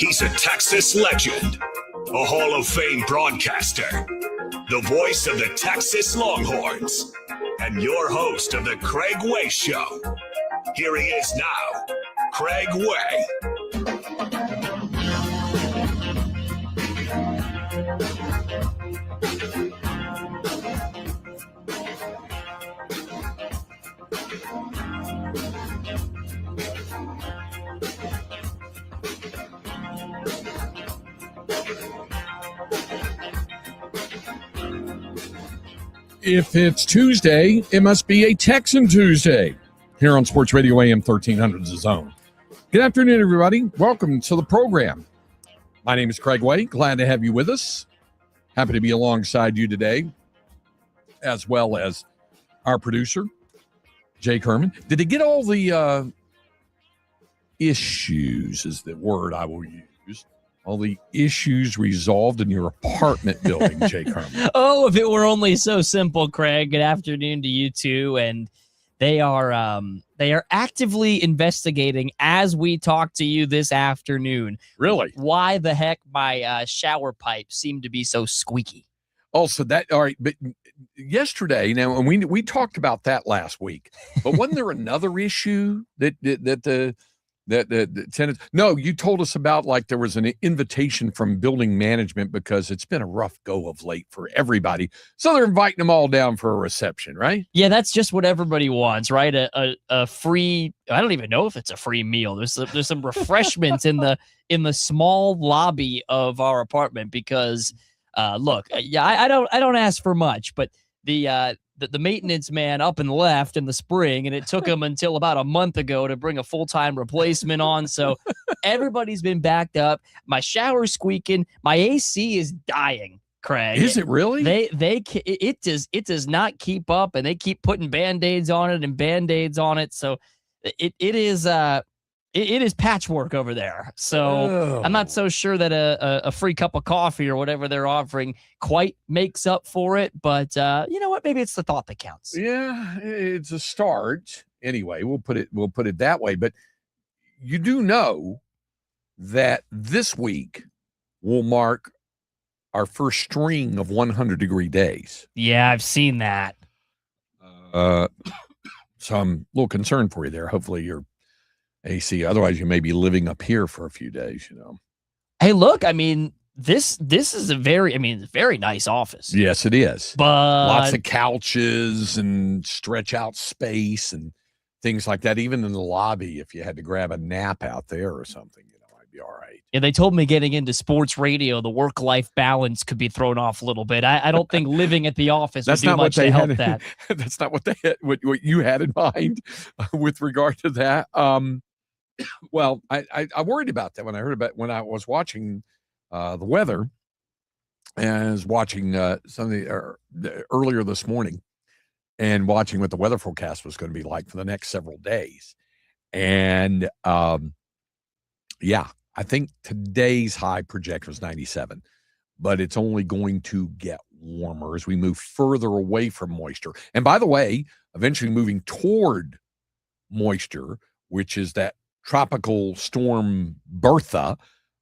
He's a Texas legend, a Hall of Fame broadcaster, the voice of the Texas Longhorns, and your host of the Craig Way Show. Here he is now, Craig Way. If it's Tuesday, it must be a Texan Tuesday here on Sports Radio AM 1300 The Zone. Good afternoon, everybody. Welcome to the program. My name is Craig Way. Glad to have you with us. Happy to be alongside you today, as well as our producer, Jake Herman. Did he get all the issues, is the word I will use, all the issues resolved in your apartment building, Jake Herman? Oh, if it were only so simple, Craig. Good afternoon to you two. And they are actively investigating as we talk to you this afternoon. Really? Why the heck my shower pipes seem to be so squeaky. Also, that all right, but yesterday, now, and we talked about that last week, but wasn't there another issue that the tenants? No, you told us about, like, there was an invitation from building management because it's been a rough go of late for everybody, so they're inviting them all down for a reception, right? Yeah, that's just what everybody wants, right? A free, I don't even know if it's a free meal. There's some refreshments in the small lobby of our apartment because look, yeah, I don't ask for much, but the maintenance man up and left in the spring, and it took him until about a month ago to bring a full-time replacement on. So everybody's been backed up. My shower's squeaking. My AC is dying, Craig. Is it really? It does not keep up, and they keep putting Band-Aids on it. So it is patchwork over there. So I'm not so sure that a free cup of coffee or whatever they're offering quite makes up for it. But you know what? Maybe it's the thought that counts. Yeah, it's a start. Anyway, we'll put it that way. But you do know that this week will mark our first string of 100-degree days. Yeah, I've seen that. So I'm a little concerned for you there. Hopefully you're AC. Otherwise, you may be living up here for a few days, you know. Hey, look, I mean, this is a very nice office. Yes, it is. But lots of couches and stretch out space and things like that. Even in the lobby, if you had to grab a nap out there or something, you know, I'd be all right. Yeah, they told me getting into sports radio, the work-life balance could be thrown off a little bit. I don't think living at the office would do much to help that. That's not what what you had in mind with regard to that. Well, I worried about that when I was watching the weather, and I was watching earlier this morning, and watching what the weather forecast was going to be like for the next several days. And yeah, I think today's high projection was 97, but it's only going to get warmer as we move further away from moisture. And by the way, eventually moving toward moisture, which is that tropical storm Bertha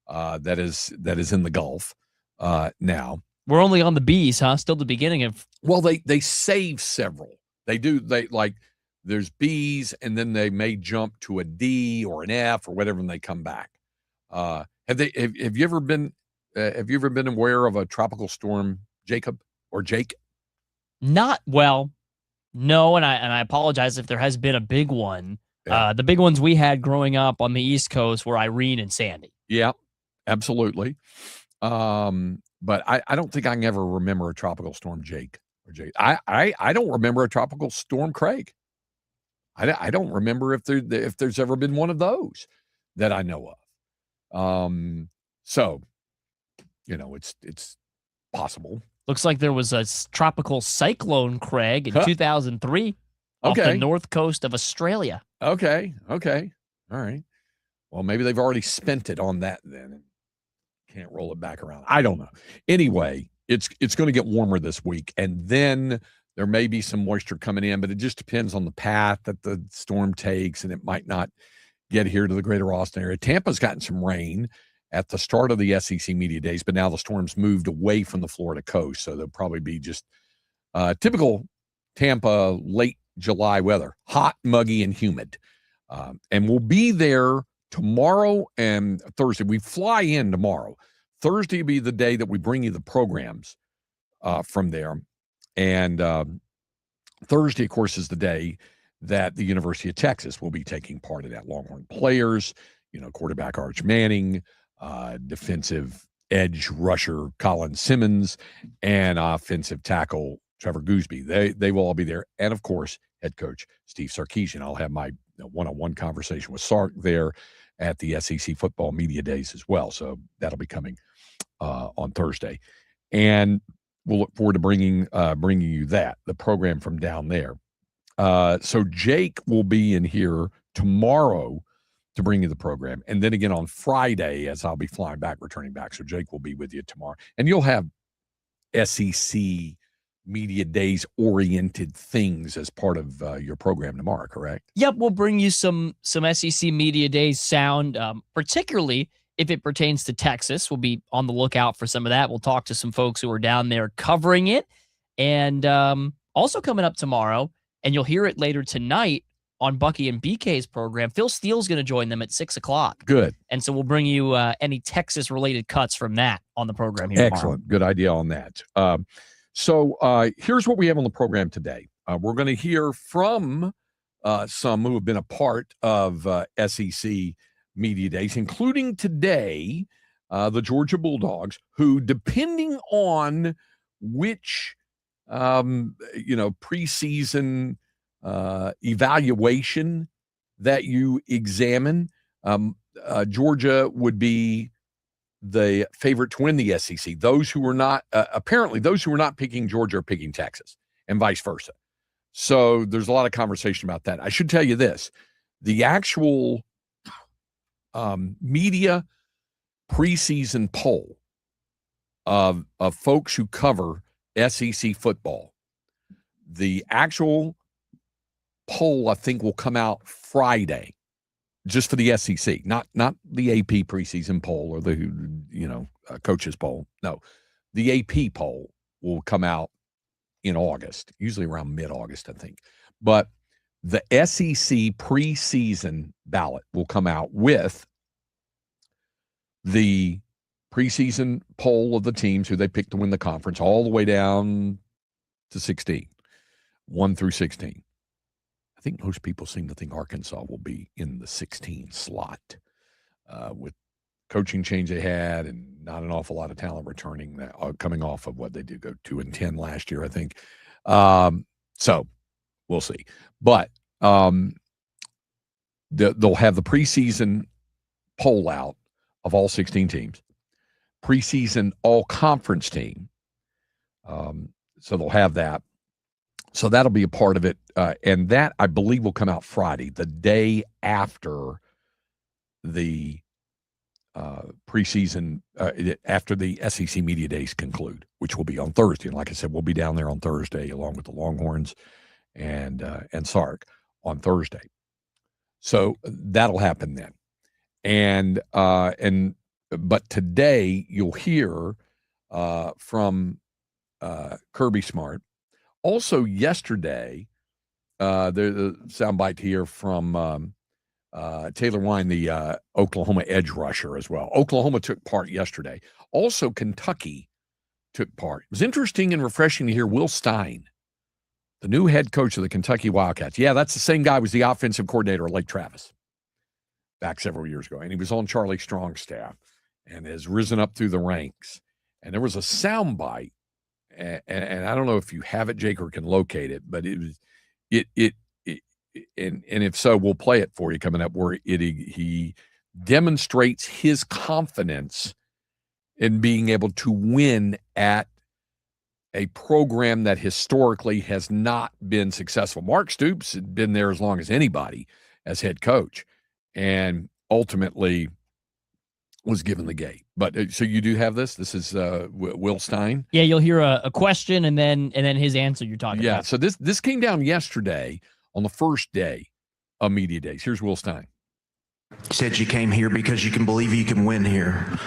that is in the Gulf now. We're only on the B's, huh? Still the beginning of. Well, they save several. They do. They like there's B's, and then they may jump to a D or an F or whatever, and they come back. Have you ever been aware of a tropical storm, Jacob or Jake? Not well. No, and I apologize if there has been a big one. Yeah. The big ones we had growing up on the East Coast were Irene and Sandy. Yeah, absolutely. But I don't think I can ever remember a tropical storm, Jake or Jake. I don't remember a tropical storm, Craig. I don't remember if there's ever been one of those that I know of. So, you know, it's possible. Looks like there was a tropical cyclone, Craig, in 2003 off the north coast of Australia. Okay. All right. Well, maybe they've already spent it on that then and can't roll it back around. I don't know. Anyway, it's going to get warmer this week, and then there may be some moisture coming in, but it just depends on the path that the storm takes, and it might not get here to the greater Austin area. Tampa's gotten some rain, at the start of the SEC Media Days, but now the Storms moved away from the Florida coast, so they'll probably be just typical Tampa late July weather, hot, muggy, and humid. And we'll be there tomorrow and Thursday. We fly in tomorrow. Thursday will be the day that we bring you the programs from there. And Thursday, of course, is the day that the University of Texas will be taking part in that. Longhorn players, quarterback Arch Manning, defensive edge rusher Colin Simmons, and offensive tackle Trevor Gooseby. They will all be there. And, of course, head coach Steve Sarkisian. I'll have my one-on-one conversation with Sark there at the SEC Football Media Days as well. So that'll be coming on Thursday. And we'll look forward to bringing you the program from down there. So Jake will be in here tomorrow to bring you the program. And then again on Friday, as I'll be returning back. So Jake will be with you tomorrow. And you'll have SEC Media Days oriented things as part of your program tomorrow, correct? Yep, we'll bring you some SEC Media Days sound, particularly if it pertains to Texas. We'll be on the lookout for some of that. We'll talk to some folks who are down there covering it. And also coming up tomorrow, and you'll hear it later tonight on Bucky and BK's program, Phil Steele's going to join them at 6 o'clock. Good. And so we'll bring you any Texas-related cuts from that on the program here Excellent. tomorrow. Good idea on that. So here's what we have on the program today. We're going to hear from some who have been a part of SEC Media Days, including today, the Georgia Bulldogs, who, depending on which, preseason evaluation that you examine, Georgia would be the favorite to win the SEC. Those who were not, apparently, those who were not picking Georgia are picking Texas, and vice versa. So there's a lot of conversation about that. I should tell you this: the actual media preseason poll of folks who cover SEC football, the actual poll I think will come out Friday, just for the SEC, not the AP preseason poll or the coaches poll. No, the AP poll will come out in August, usually around mid-August, I think. But the SEC preseason ballot will come out with the preseason poll of the teams who they picked to win the conference all the way down to 16, 1 through 16. I think most people seem to think Arkansas will be in the 16 slot with coaching change they had and not an awful lot of talent returning, coming off of what they did go 2-10 last year, I think. So we'll see. But they'll have the preseason poll out of all 16 teams, preseason all-conference team. So they'll have that. So that'll be a part of it. And that, I believe, will come out Friday, the day after the preseason, after the SEC Media Days conclude, which will be on Thursday. And like I said, we'll be down there on Thursday along with the Longhorns and Sark on Thursday. So that'll happen then. But today you'll hear from Kirby Smart. Also yesterday, there's a soundbite here from Taylor Wine, the Oklahoma edge rusher as well. Oklahoma took part yesterday. Also, Kentucky took part. It was interesting and refreshing to hear Will Stein, the new head coach of the Kentucky Wildcats. Yeah, that's the same guy who was the offensive coordinator at Lake Travis back several years ago. And he was on Charlie Strong's staff and has risen up through the ranks. And there was a soundbite, and I don't know if you have it, Jake, or can locate it, but and if so, we'll play it for you coming up, where he demonstrates his confidence in being able to win at a program that historically has not been successful. Mark Stoops had been there as long as anybody as head coach, and ultimately was given the gate. But so you do have this. This is Will Stein. Yeah, you'll hear a question and then his answer. You're talking about. Yeah. So this came down yesterday on the first day of Media Days. Here's Will Stein. You said you came here because you can believe you can win here.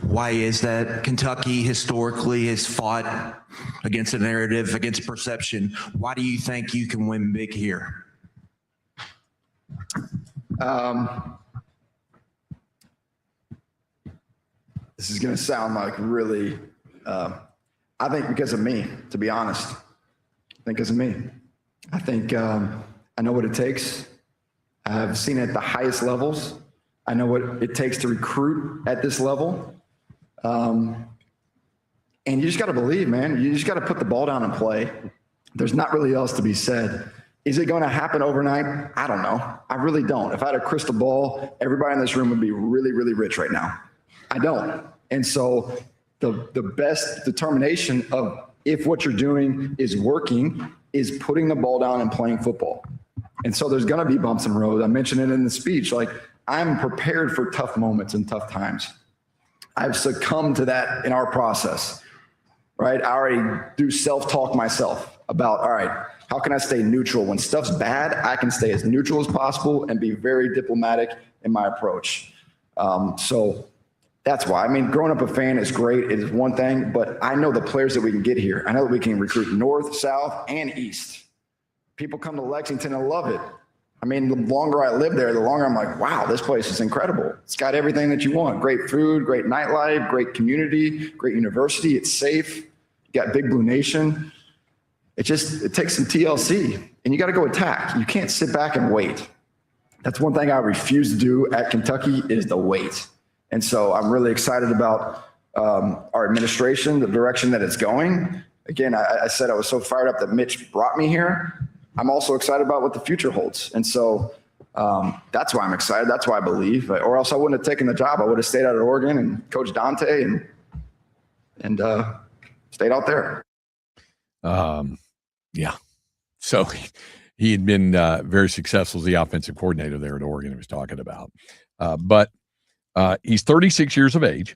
Why is that? Kentucky historically has fought against a narrative, against perception. Why do you think you can win big here? This is going to sound like really, I think because of me, to be honest. I think because of me. I think I know what it takes. I've seen it at the highest levels. I know what it takes to recruit at this level. And you just got to believe, man. You just got to put the ball down and play. There's not really else to be said. Is it going to happen overnight? I don't know. I really don't. If I had a crystal ball, everybody in this room would be really, really rich right now. I don't. And so the best determination of if what you're doing is working is putting the ball down and playing football. And so there's going to be bumps and roads. I mentioned it in the speech. Like, I'm prepared for tough moments and tough times. I've succumbed to that in our process, right? I already do self-talk myself about, all right, how can I stay neutral? When stuff's bad, I can stay as neutral as possible and be very diplomatic in my approach. So that's why. I mean, growing up a fan is great. It is one thing, but I know the players that we can get here. I know that we can recruit north, south, and east. People come to Lexington and love it. I mean, the longer I live there, the longer I'm like, wow, this place is incredible. It's got everything that you want. Great food, great nightlife, great community, great university. It's safe. You got Big Blue Nation. It takes some TLC, and you got to go attack. You can't sit back and wait. That's one thing I refuse to do at Kentucky is the wait. And so I'm really excited about our administration, the direction that it's going. Again, I said I was so fired up that Mitch brought me here. I'm also excited about what the future holds. And so that's why I'm excited. That's why I believe, or else I wouldn't have taken the job. I would have stayed out at Oregon and coached Dante and stayed out there. Yeah. So he had been very successful as the offensive coordinator there at Oregon he was talking about. But he's 36 years of age,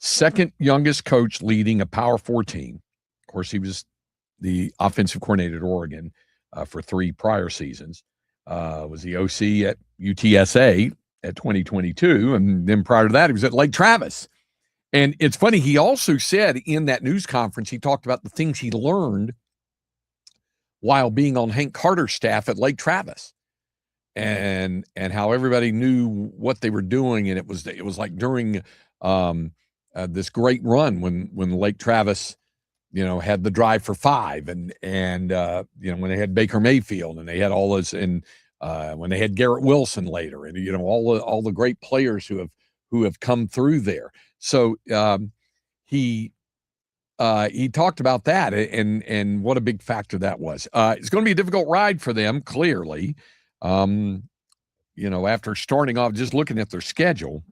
second youngest coach leading a Power 4 team. Of course, he was the offensive coordinator at Oregon for 3 prior seasons. Was the OC at UTSA at 2022. And then prior to that, he was at Lake Travis. And it's funny, he also said in that news conference, he talked about the things he learned while being on Hank Carter's staff at Lake Travis. And how everybody knew what they were doing, and it was like during this great run when Lake Travis, had the drive for 5, and when they had Baker Mayfield and they had all those, and when they had Garrett Wilson later, and all the great players who have come through there. So he talked about that and what a big factor that was. It's going to be a difficult ride for them, clearly. After starting off, just looking at their schedule,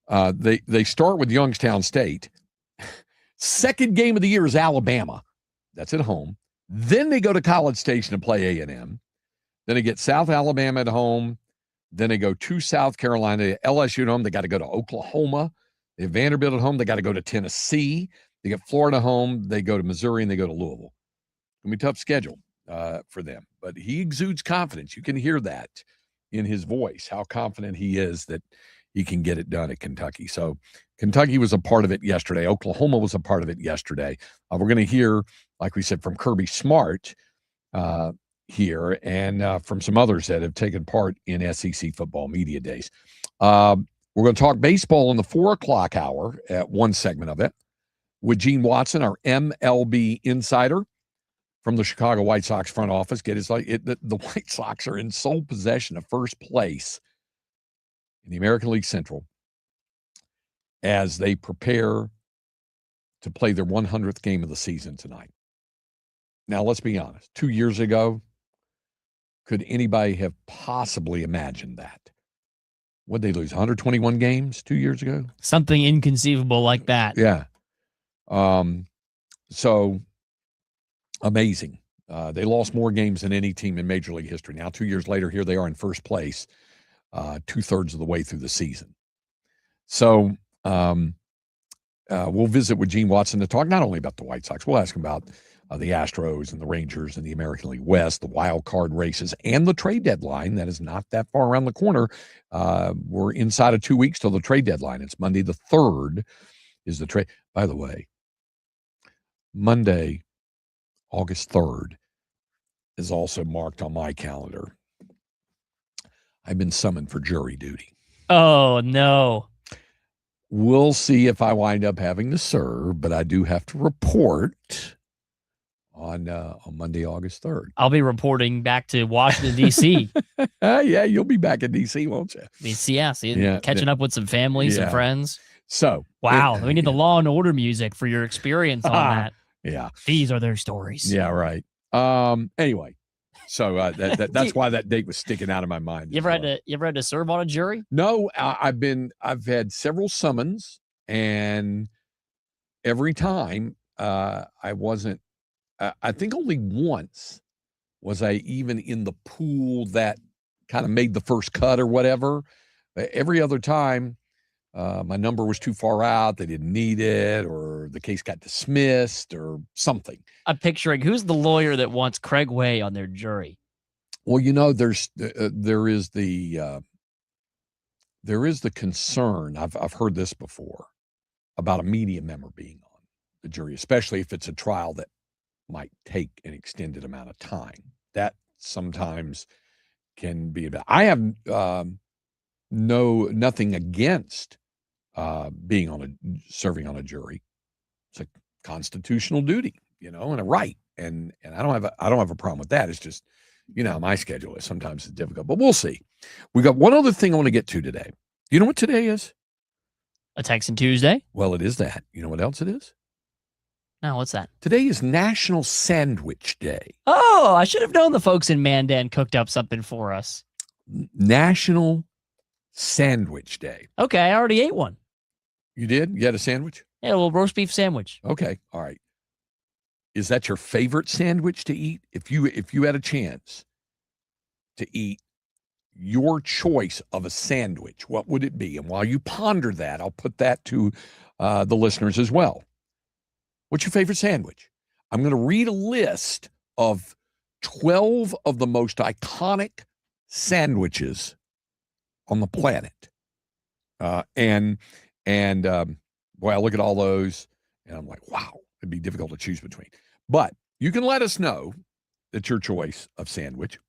they start with Youngstown State. Second game of the year is Alabama. That's at home. Then they go to College Station to play A&M. Then they get South Alabama at home. Then they go to South Carolina, LSU at home. They got to go to Oklahoma. They have Vanderbilt at home. They got to go to Tennessee. They get Florida home. They go to Missouri, and they go to Louisville. It's going to be a tough schedule for them. But he exudes confidence. You can hear that in his voice, how confident he is that he can get it done at Kentucky. So Kentucky was a part of it yesterday. Oklahoma was a part of it yesterday. We're going to hear, like we said, from Kirby Smart here and from some others that have taken part in SEC football media days. We're going to talk baseball in the 4 o'clock hour at one segment of it with Gene Watson, our MLB insider from the Chicago White Sox front office. The White Sox are in sole possession of first place in the American League Central as they prepare to play their 100th game of the season tonight. Now, let's be honest. 2 years ago, could anybody have possibly imagined that? Would they lose 121 games 2 years ago? Something inconceivable like that. Yeah. So amazing. They lost more games than any team in Major League history. Now, 2 years later, here they are in first place, 2/3 of the way through the season. So we'll visit with Gene Watson to talk not only about the White Sox. We'll ask him about the Astros and the Rangers and the American League West, the wild card races, and the trade deadline that is not that far around the corner. We're inside of 2 weeks till the trade deadline. It's Monday the 3rd is the trade. By the way, Monday, August 3rd is also marked on my calendar. I've been summoned for jury duty. Oh, no. We'll see if I wind up having to serve, but I do have to report on Monday, August 3rd. I'll be reporting back to Washington, D.C. Yeah, you'll be back in D.C., won't you? Catching up with some families and friends. So, wow, we need the Law and Order music for your experience on that. Yeah. These are their stories. Yeah, right. Anyway, so that's why that date was sticking out of my mind. You ever had to serve on a jury? No, I've had several summons, and every time I wasn't. I think only once was I even in the pool that kind of made the first cut or whatever. Every other time, my number was too far out. They didn't need it, or the case got dismissed or something. I'm picturing, who's the lawyer that wants Craig Way on their jury? Well, there is the concern. I've heard this before about a media member being on the jury, especially if it's a trial that might take an extended amount of time. That sometimes can be about. I have nothing against serving on a jury. It's a constitutional duty, and a right, and I don't have a problem with that. It's just, my schedule is sometimes it's difficult, but we'll see. We got one other thing I want to get to today. You know what today is? A Texan Tuesday? Well, it is that. You know what else it is? No, what's that? Today is National Sandwich Day. Oh, I should have known the folks in Mandan cooked up something for us. National Sandwich Day. Okay, I already ate one. You did? You had a sandwich? Yeah, a little roast beef sandwich. Okay, all right. Is that your favorite sandwich to eat? If you had a chance to eat your choice of a sandwich, what would it be? And while you ponder that, I'll put that to the listeners as well. What's your favorite sandwich? I'm going to read a list of 12 of the most iconic sandwiches on the planet. And boy, I look at all those and I'm like, wow, it'd be difficult to choose between. But you can let us know that's your choice of sandwich.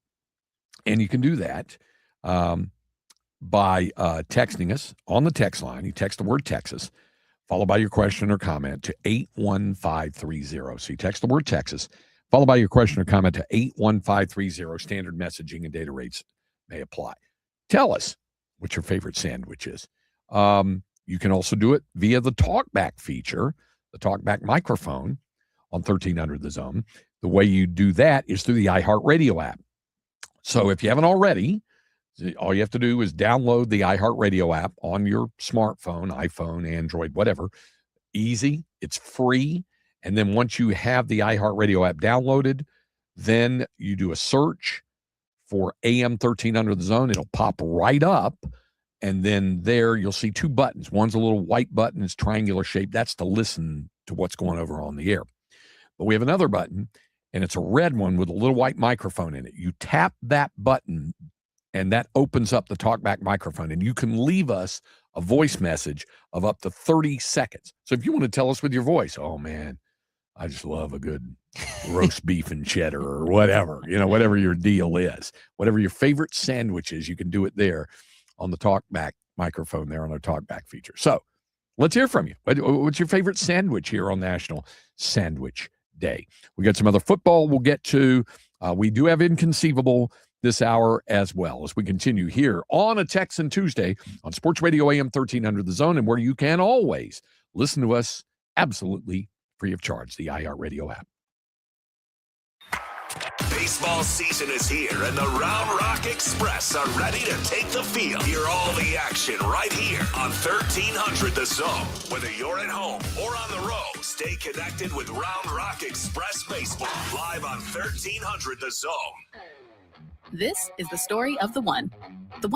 And you can do that by texting us on the text line. You text the word Texas, followed by your question or comment to 81530. So you text the word Texas, followed by your question or comment to 81530. Standard messaging and data rates may apply. Tell us what your favorite sandwich is. You can also do it via the TalkBack feature, the TalkBack microphone on 1300 The Zone. The way you do that is through the iHeartRadio app. So if you haven't already, all you have to do is download the iHeartRadio app on your smartphone, iPhone, Android, whatever. Easy. It's free. And then once you have the iHeartRadio app downloaded, then you do a search for AM 1300 The Zone. It'll pop right up. And then there you'll see two buttons. One's a little white button. It's triangular shaped. That's to listen to what's going over on the air. But we have another button, and it's a red one with a little white microphone in it. You tap that button, and that opens up the TalkBack microphone, and you can leave us a voice message of up to 30 seconds. So if you want to tell us with your voice, oh, man, I just love a good roast beef and cheddar or whatever, whatever your deal is, whatever your favorite sandwich is, you can do it there on the TalkBack microphone there on our TalkBack feature. So let's hear from you. What's your favorite sandwich here on National Sandwich Day? We got some other football we'll get to. We do have Inconceivable this hour as well as we continue here on a Texan Tuesday on Sports Radio AM 1300 The Zone, and where you can always listen to us absolutely free of charge, the iHeartRadio app. Baseball season is here, and the Round Rock Express are ready to take the field. Hear all the action right here on 1300 The Zone. Whether you're at home or on the road, stay connected with Round Rock Express Baseball live on 1300 The Zone. This is the story of the one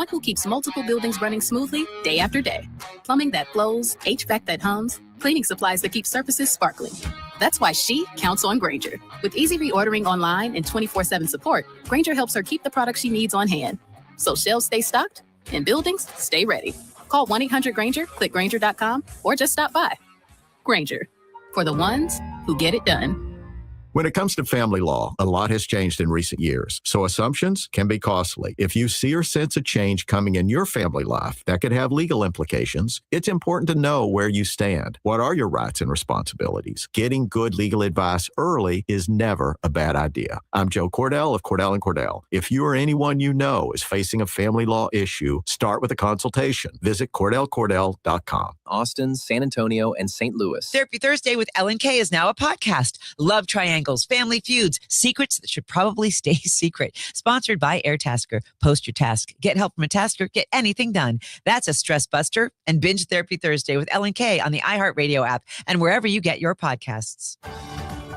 who keeps multiple buildings running smoothly day after day. Plumbing that flows, HVAC that hums, cleaning supplies that keep surfaces sparkling. That's why she counts on Grainger. With easy reordering online and 24/7 support, Grainger helps her keep the products she needs on hand. So shelves stay stocked and buildings stay ready. Call 1-800-GRAINGER, click Grainger.com, or just stop by. Grainger, for the ones who get it done. When it comes to family law, a lot has changed in recent years, so assumptions can be costly. If you see or sense a change coming in your family life that could have legal implications, it's important to know where you stand. What are your rights and responsibilities? Getting good legal advice early is never a bad idea. I'm Joe Cordell of Cordell & Cordell. If you or anyone you know is facing a family law issue, start with a consultation. Visit CordellCordell.com. Austin, San Antonio, and St. Louis. Therapy Thursday with Ellen K is now a podcast. Love triangles, family feuds, secrets that should probably stay secret. Sponsored by AirTasker. Post your task. Get help from a tasker. Get anything done. That's a stress buster. And binge Therapy Thursday with Ellen K on the iHeartRadio app and wherever you get your podcasts.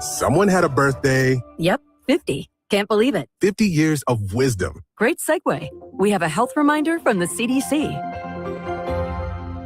Someone had a birthday. Yep, 50. Can't believe it. 50 years of wisdom. Great segue. We have a health reminder from the CDC.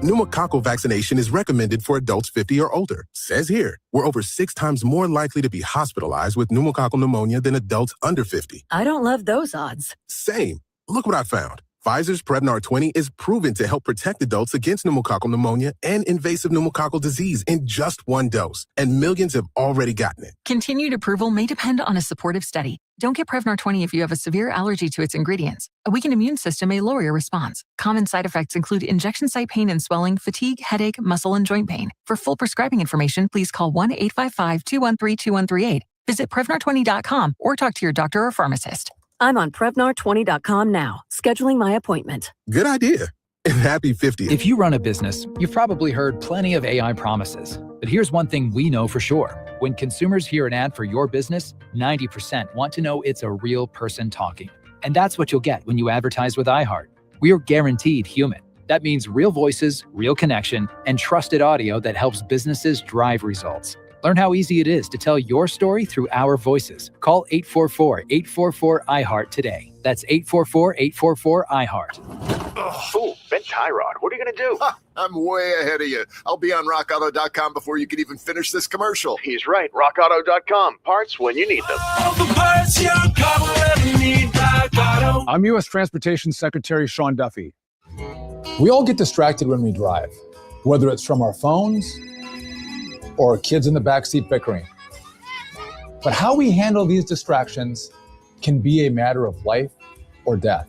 Pneumococcal vaccination is recommended for adults 50 or older. Says here, we're over 6 times more likely to be hospitalized with pneumococcal pneumonia than adults under 50. I don't love those odds. Same. Look what I found. Pfizer's Prevnar 20 is proven to help protect adults against pneumococcal pneumonia and invasive pneumococcal disease in just 1 dose. And millions have already gotten it. Continued approval may depend on a supportive study. Don't get Prevnar 20 if you have a severe allergy to its ingredients. A weakened immune system may lower your response. Common side effects include injection site pain and swelling, fatigue, headache, muscle, and joint pain. For full prescribing information, please call 1-855-213-2138. Visit Prevnar20.com or talk to your doctor or pharmacist. I'm on Prevnar20.com now, scheduling my appointment. Good idea. And happy 50th. If you run a business, you've probably heard plenty of AI promises. But here's one thing we know for sure. When consumers hear an ad for your business, 90% want to know it's a real person talking. And that's what you'll get when you advertise with iHeart. We are guaranteed human. That means real voices, real connection, and trusted audio that helps businesses drive results. Learn how easy it is to tell your story through our voices. Call 844-844-iHeart today. That's 844-844-iHeart. Ooh, Ben Tyrod, what are you going to do? I'm way ahead of you. I'll be on rockauto.com before you can even finish this commercial. He's right. rockauto.com. Parts when you need them. I'm U.S. Transportation Secretary Sean Duffy. We all get distracted when we drive, whether it's from our phones or kids in the backseat bickering. But how we handle these distractions can be a matter of life or death.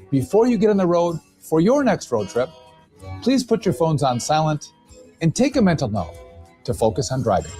Before you get on the road for your next road trip, please put your phones on silent and take a mental note to focus on driving.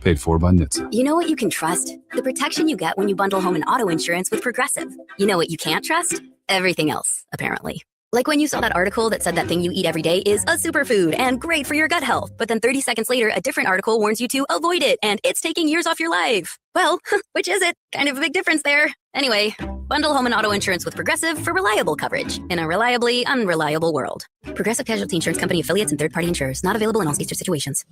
Paid for by NHTSA. You know what you can trust? The protection you get when you bundle home and auto insurance with Progressive. You know what you can't trust? Everything else, apparently. Like when you saw that article that said that thing you eat every day is a superfood and great for your gut health, but then 30 seconds later, a different article warns you to avoid it and it's taking years off your life. Well, which is it? Kind of a big difference there. Anyway, bundle home and auto insurance with Progressive for reliable coverage in a reliably unreliable world. Progressive Casualty Insurance Company affiliates and third-party insurers. Not available in all states or situations.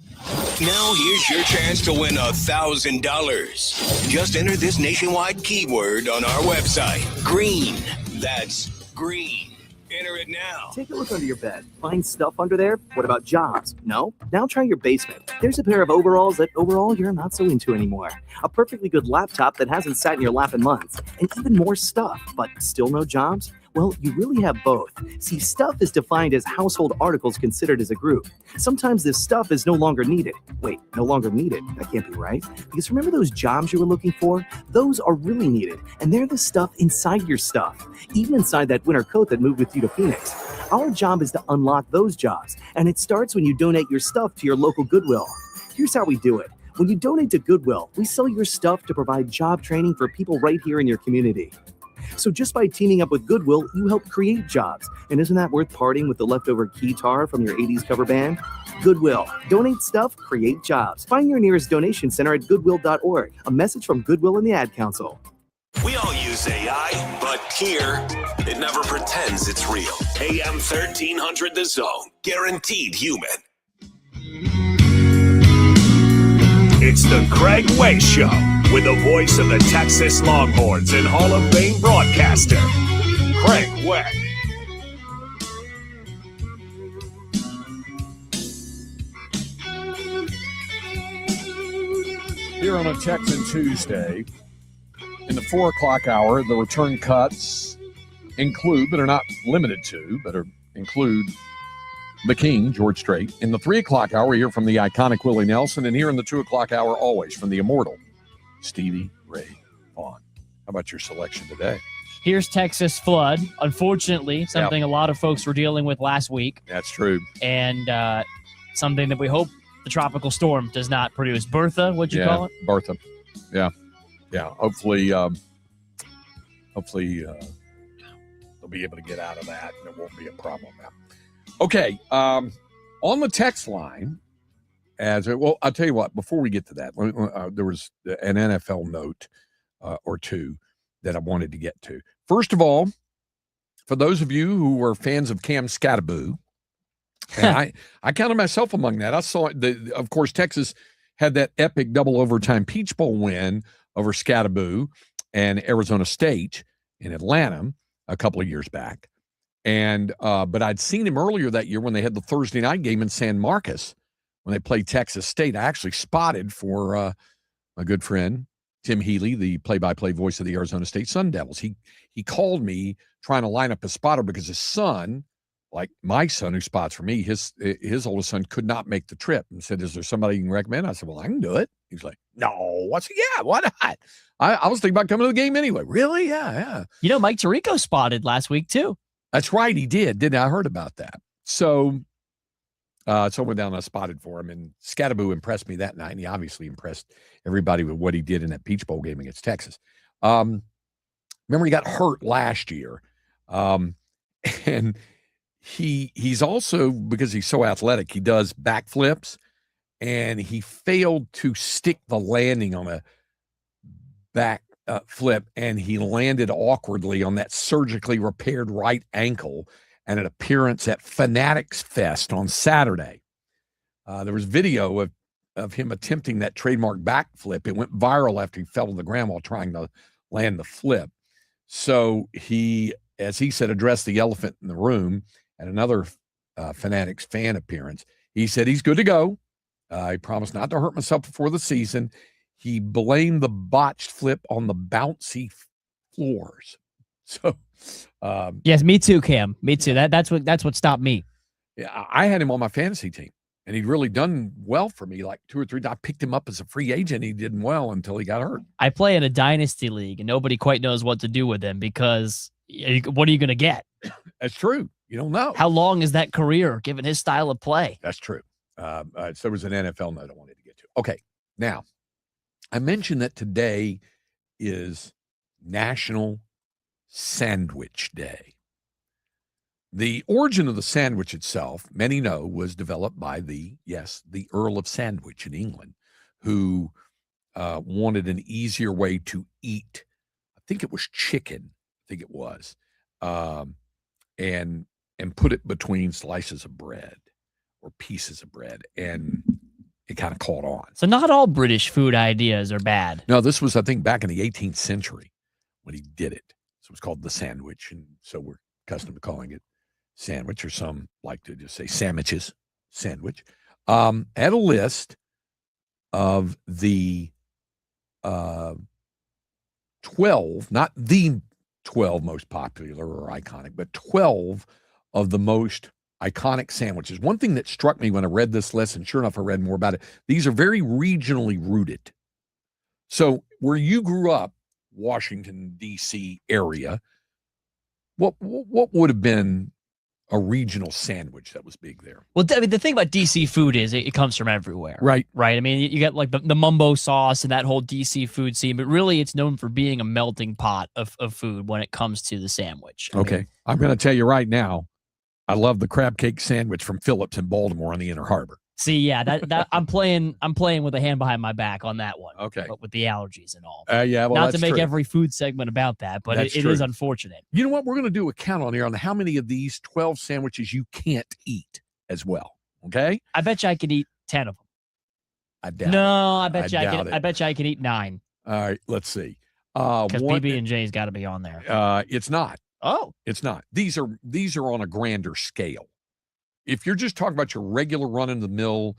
Now here's your chance to win $1,000. Just enter this nationwide keyword on our website. Green. That's green. Enter it now. Take a look under your bed. Find stuff under there? What about jobs? No? Now try your basement. There's a pair of overalls that overall you're not so into anymore. A perfectly good laptop that hasn't sat in your lap in months. And even more stuff, but still no jobs? Well, you really have both. See, stuff is defined as household articles considered as a group. Sometimes this stuff is no longer needed. Wait, no longer needed? That can't be right. Because remember those jobs you were looking for? Those are really needed. And they're the stuff inside your stuff. Even inside that winter coat that moved with you to Phoenix. Our job is to unlock those jobs. And it starts when you donate your stuff to your local Goodwill. Here's how we do it. When you donate to Goodwill, we sell your stuff to provide job training for people right here in your community. So just by teaming up with Goodwill, you help create jobs. And isn't that worth parting with the leftover guitar from your 80s cover band? Goodwill. Donate stuff, create jobs. Find your nearest donation center at goodwill.org. A message from Goodwill and the Ad Council. We all use AI, but here, it never pretends it's real. AM 1300 The Zone. Guaranteed human. It's the Craig Way Show with the voice of the Texas Longhorns and Hall of Fame broadcaster, Craig Way. here on a Texan Tuesday. In the 4 o'clock hour, the return cuts include, but are not limited to, include the King, George Strait. In the 3 o'clock hour, we hear from the iconic Willie Nelson. And here in the 2 o'clock hour, always from the immortal Stevie Ray Vaughan. How about your selection today? Here's Texas flood. Unfortunately, something a lot of folks were dealing with last week. That's true. And something that we hope the tropical storm does not produce. Bertha, what'd you call it? Bertha. Yeah. Hopefully, they'll be able to get out of that, and it won't be a problem now. Okay. On the text line, I'll tell you what. Before we get to that, there was an NFL note or two that I wanted to get to. First of all, for those of you who were fans of Cam Skattebo, and I counted myself among that. I saw of course, Texas had that epic double overtime Peach Bowl win over Skattebo and Arizona State in Atlanta a couple of years back. And but I'd seen him earlier that year when they had the Thursday night game in San Marcos when they played Texas State. I actually spotted for my good friend Tim Healy, the play-by-play voice of the Arizona State Sun Devils. He called me trying to line up a spotter because his son, like my son who spots for me, his oldest son could not make the trip and said, "Is there somebody you can recommend?" I said, "Well, I can do it." He's like, "No." I said, "Yeah, why not? I was thinking about coming to the game anyway." "Really?" Yeah. You know, Mike Tirico spotted last week too. That's right, he did. Didn't I? Heard about that. So I went down and I spotted for him, and Skattebo impressed me that night, and he obviously impressed everybody with what he did in that Peach Bowl game against Texas. Remember, he got hurt last year, and he's also, because he's so athletic, he does backflips, and he failed to stick the landing on a back flip, and he landed awkwardly on that surgically repaired right ankle at an appearance at Fanatics Fest on Saturday. There was video of him attempting that trademark backflip. It went viral after he fell to the ground while trying to land the flip. So he, as he said, addressed the elephant in the room at another Fanatics fan appearance. He said he's good to go. He promised not to hurt himself before the season. He blamed the botched flip on the bouncy floors. So, yes, me too, Cam. Me too. That's what stopped me. Yeah, I had him on my fantasy team, and he'd really done well for me. Like 2 or 3 times, I picked him up as a free agent. He did well until he got hurt. I play in a dynasty league, and nobody quite knows what to do with him because what are you going to get? That's true. You don't know. How long is that career, given his style of play? That's true. So there was an NFL note I wanted to get to. Okay, now, I mentioned that today is National Sandwich Day. The origin of the sandwich itself, many know, was developed by the Earl of Sandwich in England, who wanted an easier way to eat. I think it was chicken. And put it between slices of bread or pieces of bread, and it kind of caught on. So not all British food ideas are bad. No, this was, I think, back in the 18th century when he did it. So it was called the sandwich, and so we're accustomed to calling it sandwich, or some like to just say sandwiches, sandwich. Had a list of the 12, not the 12 most popular or iconic, but 12 of the most iconic sandwiches. One thing that struck me when I read this list, and sure enough, I read more about it, these are very regionally rooted. So where you grew up, Washington, D.C. area, what would have been a regional sandwich that was big there? Well, I mean, the thing about DC food is it comes from everywhere. Right. I mean, you get like the mumbo sauce and that whole DC food scene, but really it's known for being a melting pot of food when it comes to the sandwich. I mean, I'm going to tell you right now, I love the crab cake sandwich from Phillips in Baltimore on the Inner Harbor. See, yeah, that I'm playing with a hand behind my back on that one. Okay. But with the allergies and all. Yeah, well, not that's to make true. every food segment about that, but it is unfortunate. You know what? We're going to do a count on here on how many of these 12 sandwiches you can't eat as well. Okay? I bet you I could eat 10 of them. I doubt No, it. I bet you I doubt could. it. I bet you I could eat 9. All right, let's see. Because PB&J's got to be on there. It's not. Oh, it's not. These are on a grander scale. If you're just talking about your regular run-of-the-mill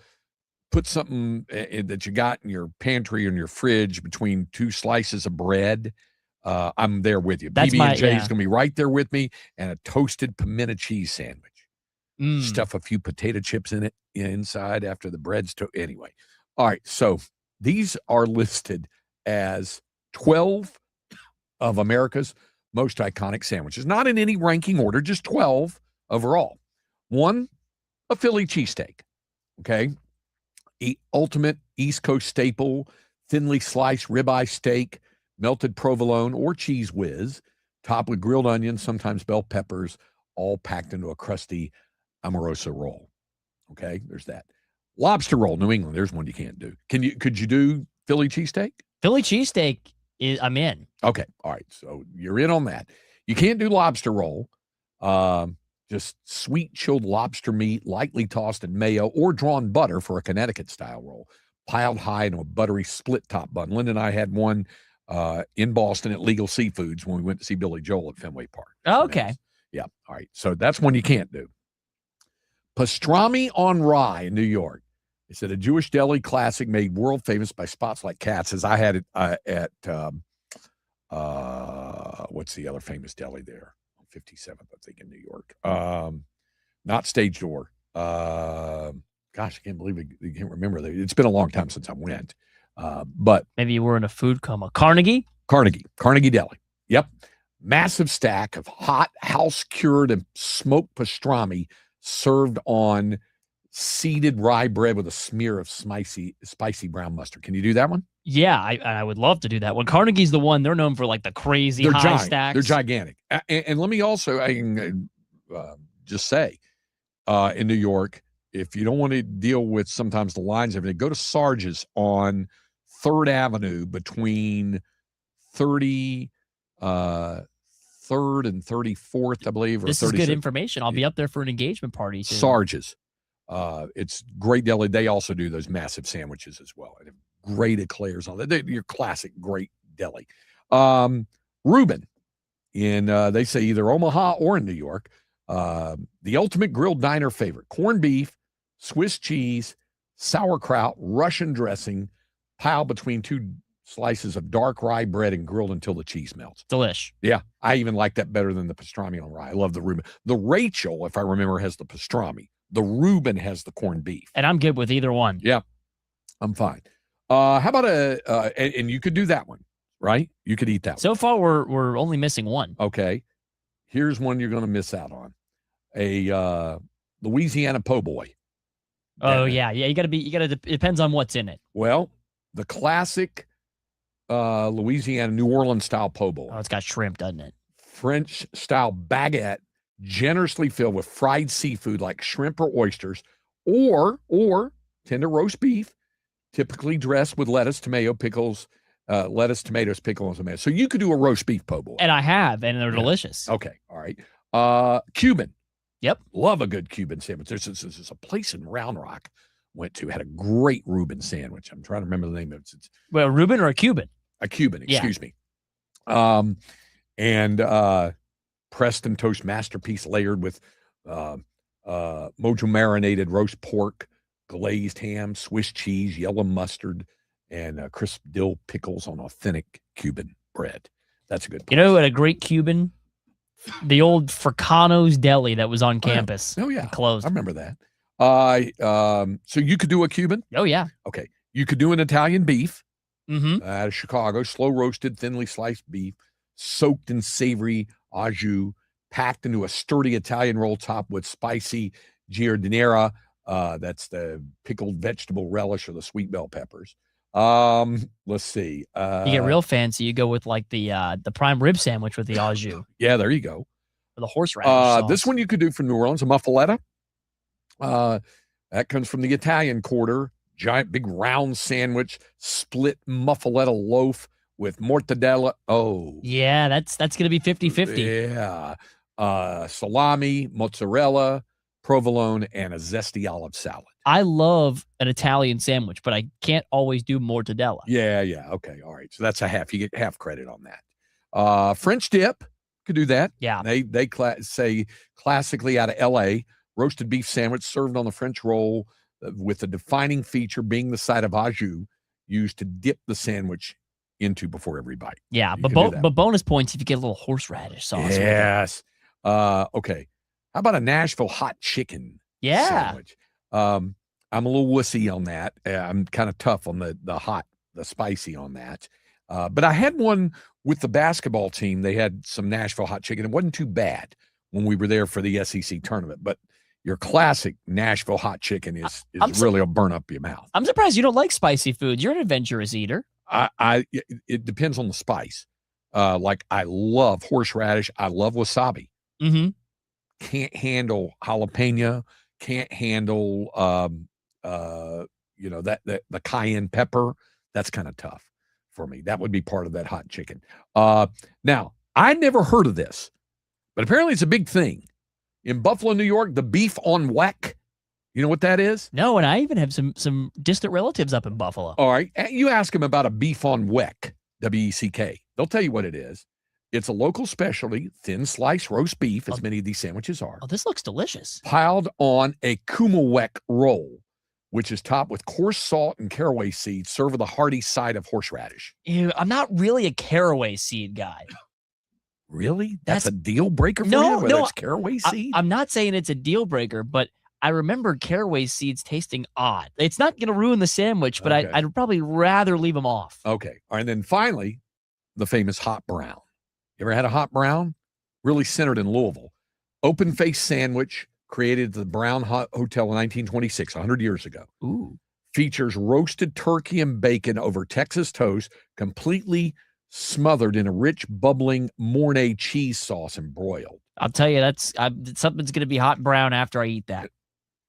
put something that you got in your pantry or in your fridge between two slices of bread, I'm there with you. That's BB&J is going to be right there with me, and a toasted pimento cheese sandwich. Stuff a few potato chips in it inside after the bread's anyway. All right, so these are listed as 12 of America's most iconic sandwiches. Not in any ranking order, just 12 overall. 1, a Philly cheesesteak, okay? Ultimate East Coast staple, thinly sliced ribeye steak, melted provolone or cheese whiz, topped with grilled onions, sometimes bell peppers, all packed into a crusty Amorosa roll. Okay, there's that. Lobster roll, New England. There's one you can't do. Could you do Philly cheesesteak? Philly cheesesteak I'm in. Okay, all right. So you're in on that. You can't do lobster roll. Just sweet chilled lobster meat, lightly tossed in mayo or drawn butter for a Connecticut style roll, piled high in a buttery split top bun. Linda and I had one in Boston at Legal Seafoods when we went to see Billy Joel at Fenway Park. So Okay. Yeah. All right. So that's one you can't do. Pastrami on rye in New York. They said a Jewish deli classic made world famous by spots like Katz's. I had it at what's the other famous deli there? 57th, I think, in New York. Not Stage Door. Gosh, I can't believe you can't remember that. It's been a long time since I went. But maybe you were in a food coma. Carnegie Deli. Yep. Massive stack of hot, house-cured and smoked pastrami served on seeded rye bread with a smear of spicy brown mustard. Can you do that one? Yeah, I would love to do that one. Carnegie's the one, they're known for like the crazy high stacks. They're gigantic. And let me also just say, in New York, if you don't want to deal with sometimes the lines, everything, go to Sarge's on 3rd Avenue between 33rd and 34th, I believe. Or this 36th. is good information. I'll be up there for an engagement party soon. Sarge's. It's great deli. They also do those massive sandwiches as well. And great eclairs on that. Your classic great deli. Reuben in they say either Omaha or in New York. The ultimate grilled diner favorite: corned beef, Swiss cheese, sauerkraut, Russian dressing, piled between two slices of dark rye bread and grilled until the cheese melts. Delish. Yeah, I even like that better than the pastrami on rye. I love the Reuben. The Rachel, if I remember, has the pastrami. The Reuben has the corned beef. And I'm good with either one. Yeah, I'm fine. How about and you could do that one, right? You could eat that so one. So far, we're only missing one. Okay. Here's one you're going to miss out on. A Louisiana po' boy. Oh, yeah. You got to it depends on what's in it. Well, the classic Louisiana, New Orleans style po' boy. Oh, it's got shrimp, doesn't it? French style baguette, generously filled with fried seafood like shrimp or oysters, or tender roast beef, typically dressed with lettuce, tomatoes, pickles, and mayo. So you could do a roast beef po' boy. And I have, and they're delicious. Okay, all right. Cuban. Yep. Love a good Cuban sandwich. There's a place in Round Rock went to, had a great Reuben sandwich. I'm trying to remember the name of it. Well, Reuben or a Cuban? A Cuban, excuse me. And Preston toast masterpiece layered with mojo marinated roast pork, glazed ham, Swiss cheese, yellow mustard, and crisp dill pickles on authentic Cuban bread. That's a good place. You know what, a great Cuban? The old Fricano's Deli that was on campus. Oh, yeah. Closed. I remember that. So you could do a Cuban? Oh, yeah. Okay. You could do an Italian beef out of Chicago, slow roasted, thinly sliced beef, soaked in savory au jus, packed into a sturdy Italian roll topped with spicy giardiniera. That's the pickled vegetable relish or the sweet bell peppers. Let's see. You get real fancy. You go with like the prime rib sandwich with the au jus. Yeah, there you go. Or the horseradish sauce. This one you could do from New Orleans, a muffaletta. That comes from the Italian Quarter. Giant, big, round sandwich, split muffaletta loaf with mortadella. Oh. Yeah, that's going to be 50-50. Yeah. Salami, mozzarella, provolone, and a zesty olive salad. I love an Italian sandwich, but I can't always do mortadella. Yeah. Okay. All right. So that's a half. You get half credit on that. French dip. Could do that. Yeah. They say classically out of L.A., roasted beef sandwich served on the French roll, with the defining feature being the side of au jus used to dip the sandwich into before every bite. Yeah, You but can do that. but bonus points if you get a little horseradish sauce. with it. Yes. Okay. How about a Nashville hot chicken sandwich? I'm a little wussy on that. I'm kind of tough on the spicy on that. But I had one with the basketball team. They had some Nashville hot chicken. It wasn't too bad when we were there for the SEC tournament. But your classic Nashville hot chicken is really a burn up your mouth. I'm surprised you don't like spicy food. You're an adventurous eater. It depends on the spice. Like I love horseradish. I love wasabi. Mm-hmm. Can't handle jalapeno. Can't handle the cayenne pepper. That's kind of tough for me. That would be part of that hot chicken. Now, I never heard of this, but apparently it's a big thing. In Buffalo, New York, the beef on weck. You know what that is? No, and I even have some distant relatives up in Buffalo. All right. You ask them about a beef on weck, W-E-C-K. They'll tell you what it is. It's a local specialty, thin sliced roast beef, as many of these sandwiches are. Oh, this looks delicious. Piled on a kumawek roll, which is topped with coarse salt and caraway seeds, served with a hearty side of horseradish. Ew, I'm not really a caraway seed guy. Really? That's a deal breaker for No, you? Whether no, it's caraway seed? I'm not saying it's a deal breaker, but I remember caraway seeds tasting odd. It's not going to ruin the sandwich, but Okay. I'd probably rather leave them off. Okay. All right. And then finally, the famous hot brown. You ever had a hot brown? Really centered in Louisville. Open-faced sandwich created at the Brown Hotel in 1926, 100 years ago. Ooh. Features roasted turkey and bacon over Texas toast, completely smothered in a rich, bubbling Mornay cheese sauce and broiled. I'll tell you, something's going to be hot brown after I eat that.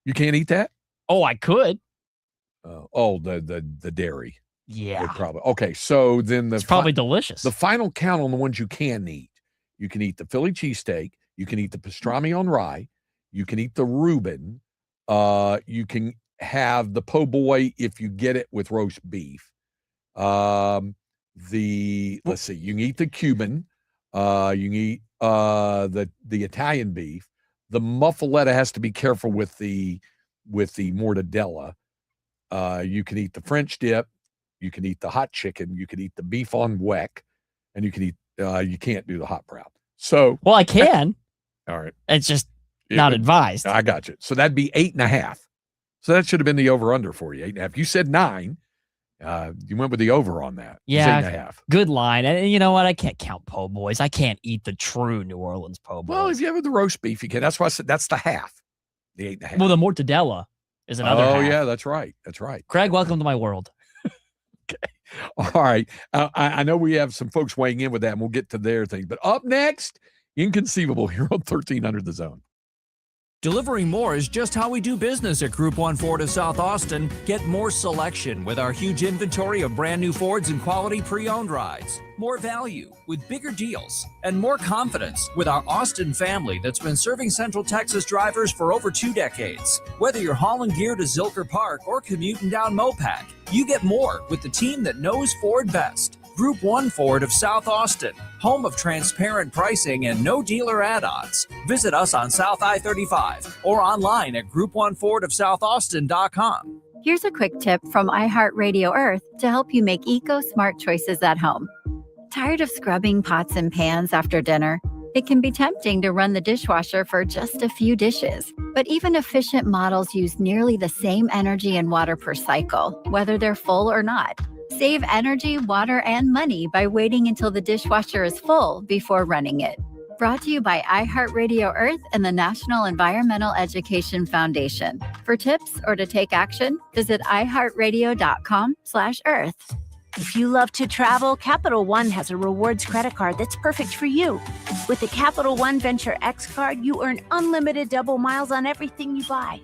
You can't eat that? Oh, I could. The dairy. Yeah. Would probably. Okay, so then It's probably delicious. The final count on the ones you can eat. You can eat the Philly cheesesteak. You can eat the pastrami on rye. You can eat the Reuben. You can have the po' boy if you get it with roast beef. Let's see, you can eat the Cuban. You can eat the Italian beef. The muffaletta has to be careful with the mortadella. You can eat the French dip. You can eat the hot chicken. You can eat the beef on weck, and you can eat. You can't do the hot brown. So, well, I can. All right, it's just not advised. I got you. So that'd be 8.5. So that should have been the over under for you. 8.5. You said 9. You went with the over on that. Yeah, 8.5. good line. And you know what? I can't count po' boys. I can't eat the true New Orleans po' boys. Well, if you have the roast beef, you can. That's why I said that's the half. The 8.5. Well, the mortadella is another. Oh half. yeah, that's right. That's right. Craig, welcome to my world. All right. I know we have some folks weighing in with that, and we'll get to their thing. But up next, Inconceivable here on 1300 The Zone. Delivering more is just how we do business at Group 1 Ford of South Austin. Get more selection with our huge inventory of brand new Fords and quality pre-owned rides. More value with bigger deals. And more confidence with our Austin family that's been serving Central Texas drivers for over 2 decades. Whether you're hauling gear to Zilker Park or commuting down Mopac, you get more with the team that knows Ford best. Group 1 Ford of South Austin, home of transparent pricing and no dealer add-ons. Visit us on South I-35 or online at group1fordofsouthaustin.com. Here's a quick tip from iHeartRadio Earth to help you make eco-smart choices at home. Tired of scrubbing pots and pans after dinner? It can be tempting to run the dishwasher for just a few dishes. But even efficient models use nearly the same energy and water per cycle, whether they're full or not. Save energy, water, and money by waiting until the dishwasher is full before running it. Brought to you by iHeartRadio Earth and the National Environmental Education Foundation. For tips or to take action, visit iHeartRadio.com/earth. If you love to travel, Capital One has a rewards credit card that's perfect for you. With the Capital One Venture X card, you earn unlimited double miles on everything you buy.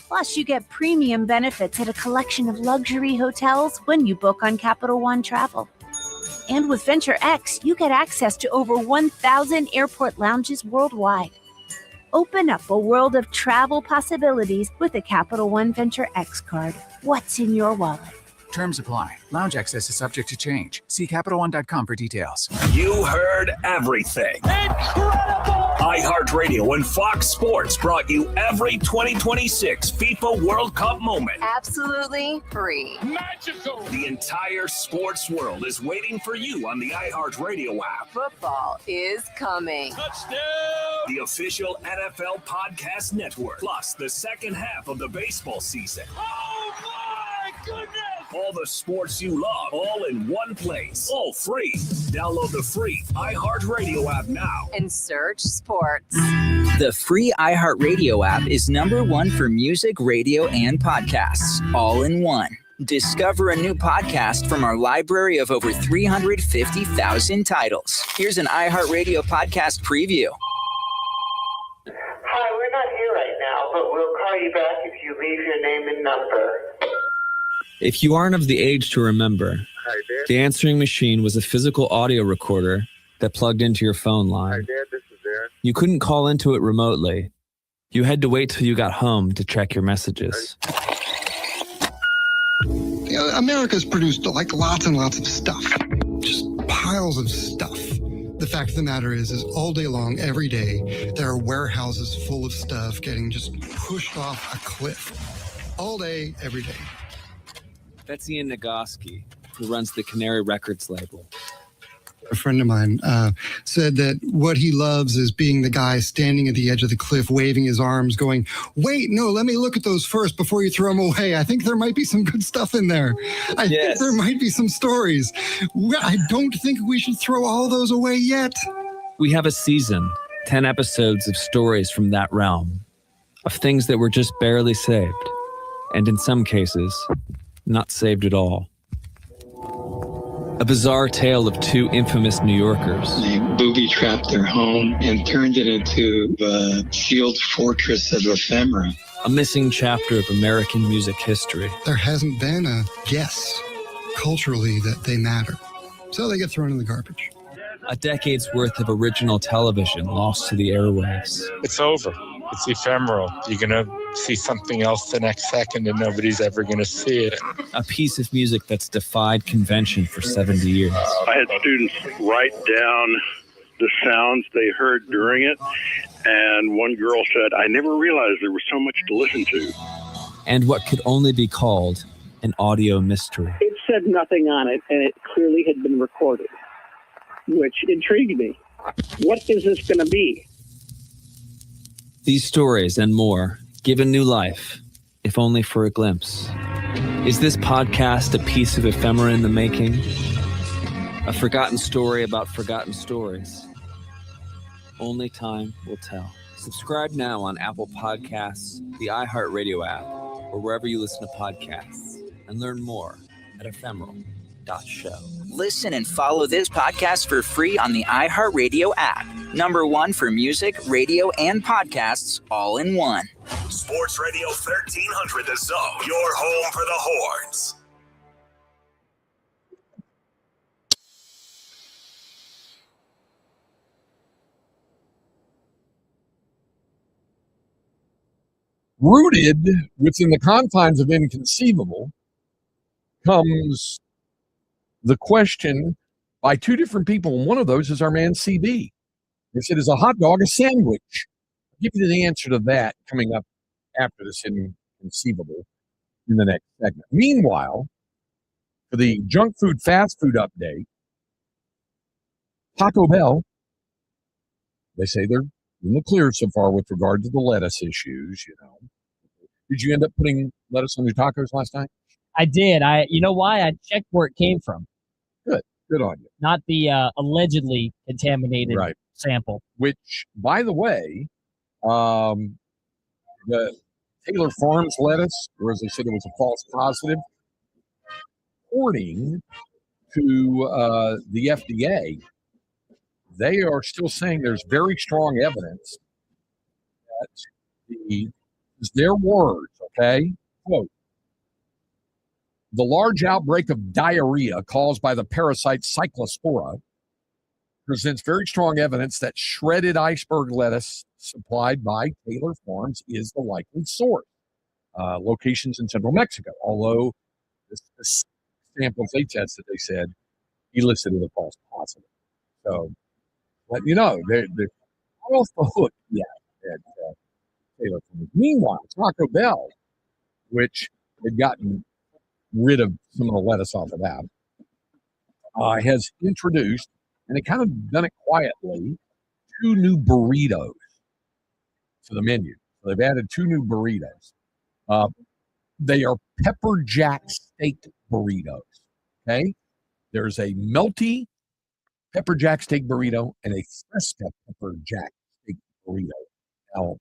Plus, you get premium benefits at a collection of luxury hotels when you book on Capital One Travel. And with Venture X, you get access to over 1,000 airport lounges worldwide. Open up a world of travel possibilities with the Capital One Venture X card. What's in your wallet? Terms apply. Lounge access is subject to change. See CapitalOne.com for details. You heard everything. Incredible! iHeartRadio and Fox Sports brought you every 2026 FIFA World Cup moment. Absolutely free. Magical! The entire sports world is waiting for you on the iHeartRadio app. Football is coming. Touchdown! The official NFL podcast network, plus the second half of the baseball season. Oh my goodness! All the sports you love, all in one place, all free. Download the free iHeartRadio app now and search sports. The free iHeartRadio app is #1 for music, radio, and podcasts, all in one. Discover a new podcast from our library of over 350,000 titles. Here's an iHeartRadio podcast preview. Hi, we're not here right now, but we'll call you back if you leave your name and number. If you aren't of the age to remember, the answering machine was a physical audio recorder that plugged into your phone line. Hi, Dad, this is Aaron. You couldn't call into it remotely. You had to wait till you got home to check your messages. You know, America's produced like lots and lots of stuff, just piles of stuff. The fact of the matter is all day long, every day, there are warehouses full of stuff getting just pushed off a cliff. All day, every day. That's Ian Nagoski, who runs the Canary Records label. A friend of mine said that what he loves is being the guy standing at the edge of the cliff, waving his arms, going, wait, no, let me look at those first before you throw them away. I think there might be some good stuff in there. I think there might be some stories. I don't think we should throw all those away yet. We have a season, 10 episodes of stories from that realm, of things that were just barely saved, and in some cases, not saved at all. A bizarre tale of two infamous New Yorkers. They booby-trapped their home and turned it into the sealed fortress of ephemera. A missing chapter of American music history. There hasn't been a guess culturally that they matter. So they get thrown in the garbage. A decade's worth of original television lost to the airwaves. It's over. It's ephemeral. You're going to see something else the next second and nobody's ever going to see it. A piece of music that's defied convention for 70 years. I had students write down the sounds they heard during it, and one girl said, I never realized there was so much to listen to. And what could only be called an audio mystery. It said nothing on it, and it clearly had been recorded, which intrigued me. What is this going to be? These stories and more, given new life, if only for a glimpse. Is this podcast a piece of ephemera in the making? A forgotten story about forgotten stories? Only time will tell. Subscribe now on Apple Podcasts, the iHeartRadio app, or wherever you listen to podcasts, and learn more at ephemeral.show. Listen and follow this podcast for free on the iHeartRadio app. #1 for music, radio, and podcasts, all in one. Sports Radio 1300 The Zone, your home for the Horns. Rooted within the confines of inconceivable comes the question by two different people, and one of those is our man CB. They said, is a hot dog a sandwich? I'll give you the answer to that coming up after this inconceivable in the next segment. Meanwhile, for the junk food, fast food update, Taco Bell, they say they're in the clear so far with regard to the lettuce issues, you know. Did you end up putting lettuce on your tacos last night? I did. You know why? I checked where it came from. Good on you. Not the allegedly contaminated sample. Which, by the way, the Taylor Farms lettuce, or as they said, it was a false positive, according to the FDA, they are still saying there's very strong evidence that is their words, okay? Quote, the large outbreak of diarrhea caused by the parasite Cyclospora presents very strong evidence that shredded iceberg lettuce supplied by Taylor Farms is the likely source. Locations in central Mexico, although samples they tested, they said he listed it a false positive. So, but they're not off the hook yet. Taylor Ford. Meanwhile, Taco Bell, which had gotten rid of some of the lettuce off of that, has introduced, and they kind of done it quietly, 2 new burritos to the menu. So they've added 2 new burritos. They are pepper jack steak burritos. Okay, there's a melty pepper jack steak burrito and a fresca pepper jack steak burrito now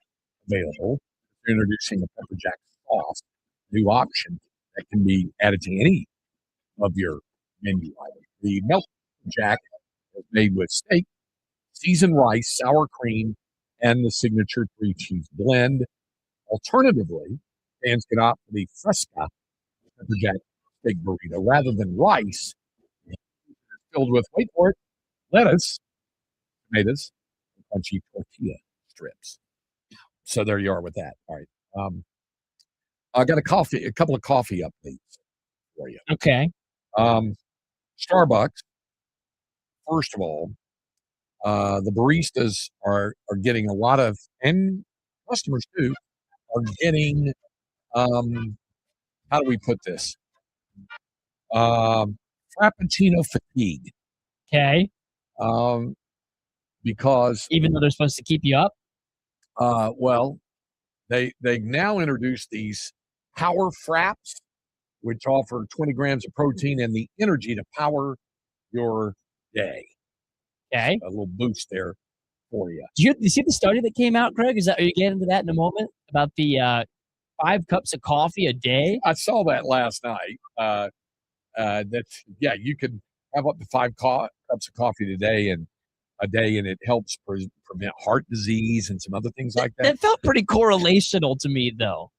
available. They're introducing a pepper jack sauce, new option that can be added to any of your menu items. The melty jack is made with steak, seasoned rice, sour cream, and the signature 3 cheese blend. Alternatively, fans can opt for the fresca pepper jack steak burrito rather than rice. It's filled with, wait for it, lettuce, tomatoes, and crunchy tortilla strips. So there you are with that. All right. I got a couple of coffee updates for you. Okay. Starbucks, first of all, the baristas are getting a lot of, and customers too, are getting, how do we put this? Frappuccino fatigue. Okay. Because even though they're supposed to keep you up? Well, they now introduced these power fraps, which offer 20 grams of protein and the energy to power your day. Okay. A little boost there for you. Did you see the study that came out, Craig? Are you getting into that in a moment about the 5 cups of coffee a day? I saw that last night. You could have up to 5 cups of coffee a day, and it helps prevent heart disease and some other things like that. That felt pretty correlational to me, though.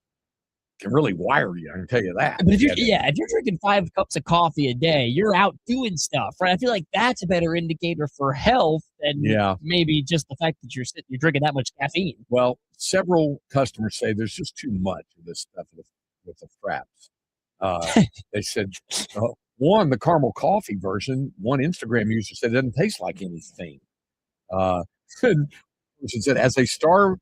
Can really wire you, I can tell you that. But if you're drinking 5 cups of coffee a day, you're out doing stuff, right? I feel like that's a better indicator for health than maybe just the fact that you're drinking that much caffeine. Well, several customers say there's just too much of this stuff with the fraps. They said, one, the caramel coffee version, one Instagram user said it doesn't taste like anything. She said, as a Starbucks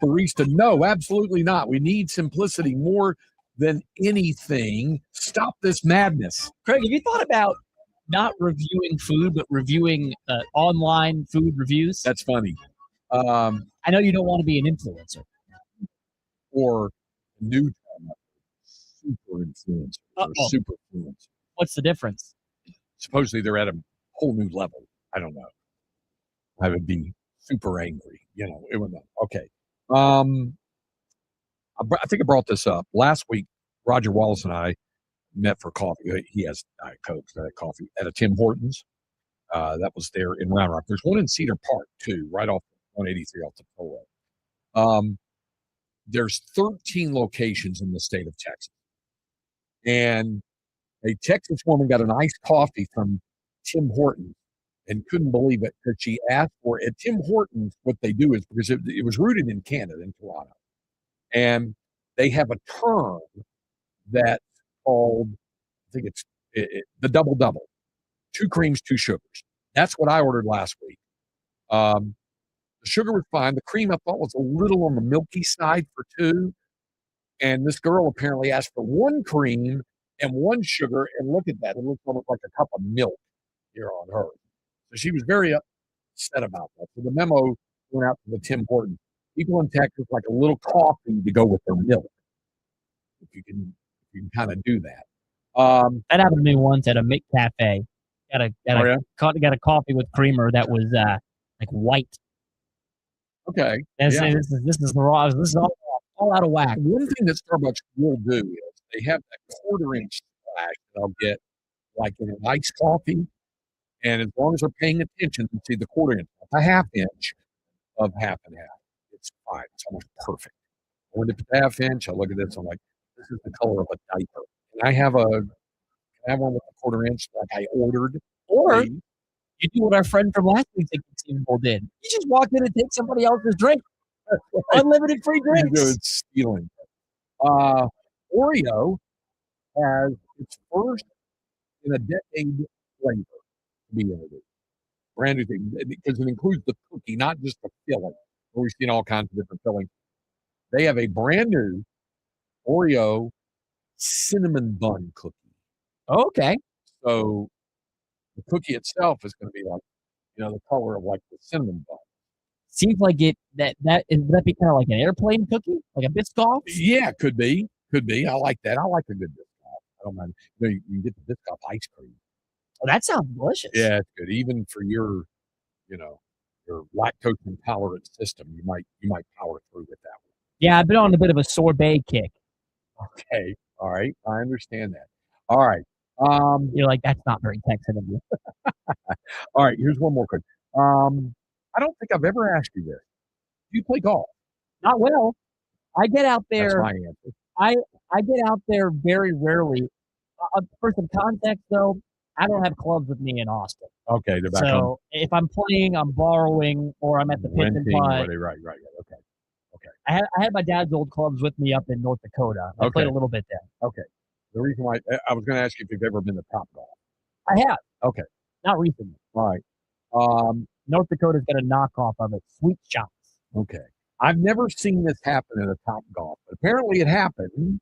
barista, no, absolutely not. We need simplicity more than anything. Stop this madness. Craig, have you thought about not reviewing food, but reviewing online food reviews? That's funny. I know you don't want to be an influencer. Or new super influencer or super influencer. What's the difference? Supposedly they're at a whole new level. I don't know. I would be super angry. It would not. Okay. I think I brought this up last week. Roger Wallace and I met for coffee. He has Diet Coke, coffee at a Tim Hortons. That was there in Round Rock. There's one in Cedar Park too, right off 183 off the Polo. There's 13 locations in the state of Texas, and a Texas woman got an iced coffee from Tim Hortons and couldn't believe it because she asked for it. At Tim Hortons, what they do is, because it was rooted in Canada, in Toronto, and they have a term that's called, I think it's the double-double. 2 creams, 2 sugars. That's what I ordered last week. The sugar was fine. The cream I thought was a little on the milky side for 2. And this girl apparently asked for 1 cream and 1 sugar. And look at that. It looks almost like a cup of milk here on her. So she was very upset about that. So the memo went out to the Tim Hortons. People in Texas like a little coffee to go with their milk. If you can kind of do that. That happened to me once at a McCafe. Got a coffee with creamer that was like white. Okay. This is raw. This is all out of whack. One thing that Starbucks will do is they have that 1/4-inch splash that I'll get like in an iced coffee. And as long as they're paying attention, you see the 1/4 inch, a 1/2 inch of half and half. It's fine. It's almost perfect. When it's a 1/2 inch, I look at this, I'm like, this is the color of a diaper. And I have one with a 1/4 inch like I ordered. Or you do what our friend from last week's table did. You just walk in and take somebody else's drink. Unlimited free drinks. It's stealing. Oreo has its first in a decade flavor to be introduced. Brand new thing, because it includes the cookie, not just the filling. We've seen all kinds of different fillings. They have a brand new Oreo cinnamon bun cookie. Okay. So the cookie itself is going to be like, the color of like the cinnamon bun. Seems like would that be kind of like an airplane cookie, like a Biscoff? Yeah, could be. I like that. I like a good Biscoff. I don't mind. You can get the Biscoff ice cream. Oh, that sounds delicious. Yeah, it's good. Even for your lactose intolerant system, you might power through with that one. Yeah, I've been on a bit of a sorbet kick. Okay. All right. I understand that. All right. You're like, that's not very Texan of you. All right. Here's one more question. I don't think I've ever asked you this. Do you play golf? Not well. I get out there. That's my answer. I get out there very rarely. For some context, though, I don't have clubs with me in Austin. Okay, they're back so home. If I'm playing, I'm borrowing, or I'm at the pit and putt. Right. Okay. I had my dad's old clubs with me up in North Dakota. I played a little bit there. Okay. The reason why I was going to ask you if you've ever been to Topgolf. I have. Okay. Not recently. All right. North Dakota's got a knockoff of it, Sweet Shots. Okay. I've never seen this happen at a Topgolf, but apparently it happened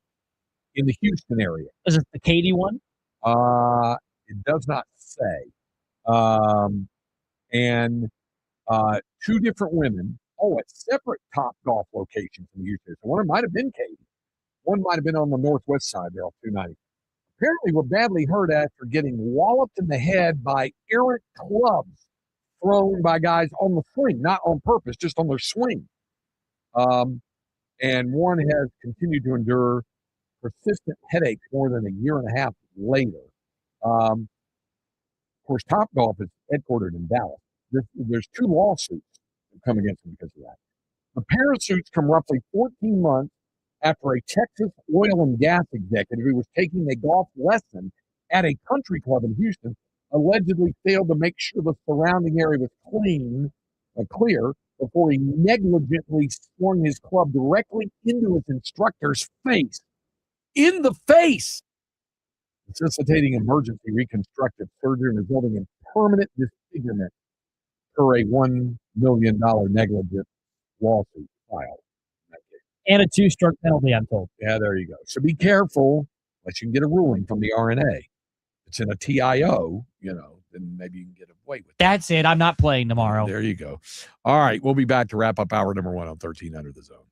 in the Houston area. Is it the Katy one? It does not say. And two different women, at separate Topgolf locations in Houston. So one might have been Katy. One might have been on the northwest side there off 290. Apparently were badly hurt after getting walloped in the head by errant clubs thrown by guys on the swing, not on purpose, just on their swing. And one has continued to endure persistent headaches more than a year and a half later. Of course, Topgolf is headquartered in Dallas. There's two lawsuits that come against them because of that. The pair of suits come roughly 14 months after a Texas oil and gas executive who was taking a golf lesson at a country club in Houston allegedly failed to make sure the surrounding area was clear before he negligently swung his club directly into his instructor's face. In the face! Necessitating emergency reconstructive surgery and resulting in permanent disfigurement for a $1 million negligent lawsuit filed. And a 2-stroke penalty, I'm told. Yeah, there you go. So be careful, unless you can get a ruling from the RNA. If it's in a TIO, then maybe you can get away with it. That's it. I'm not playing tomorrow. There you go. All right, we'll be back to wrap up hour number 1 on 13 Under the Zone.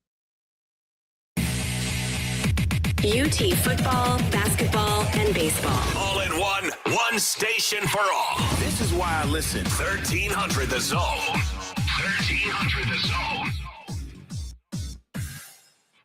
UT football, basketball, and baseball. All in one station for all. This is why I listen. 1300 The Zone. 1300 The Zone.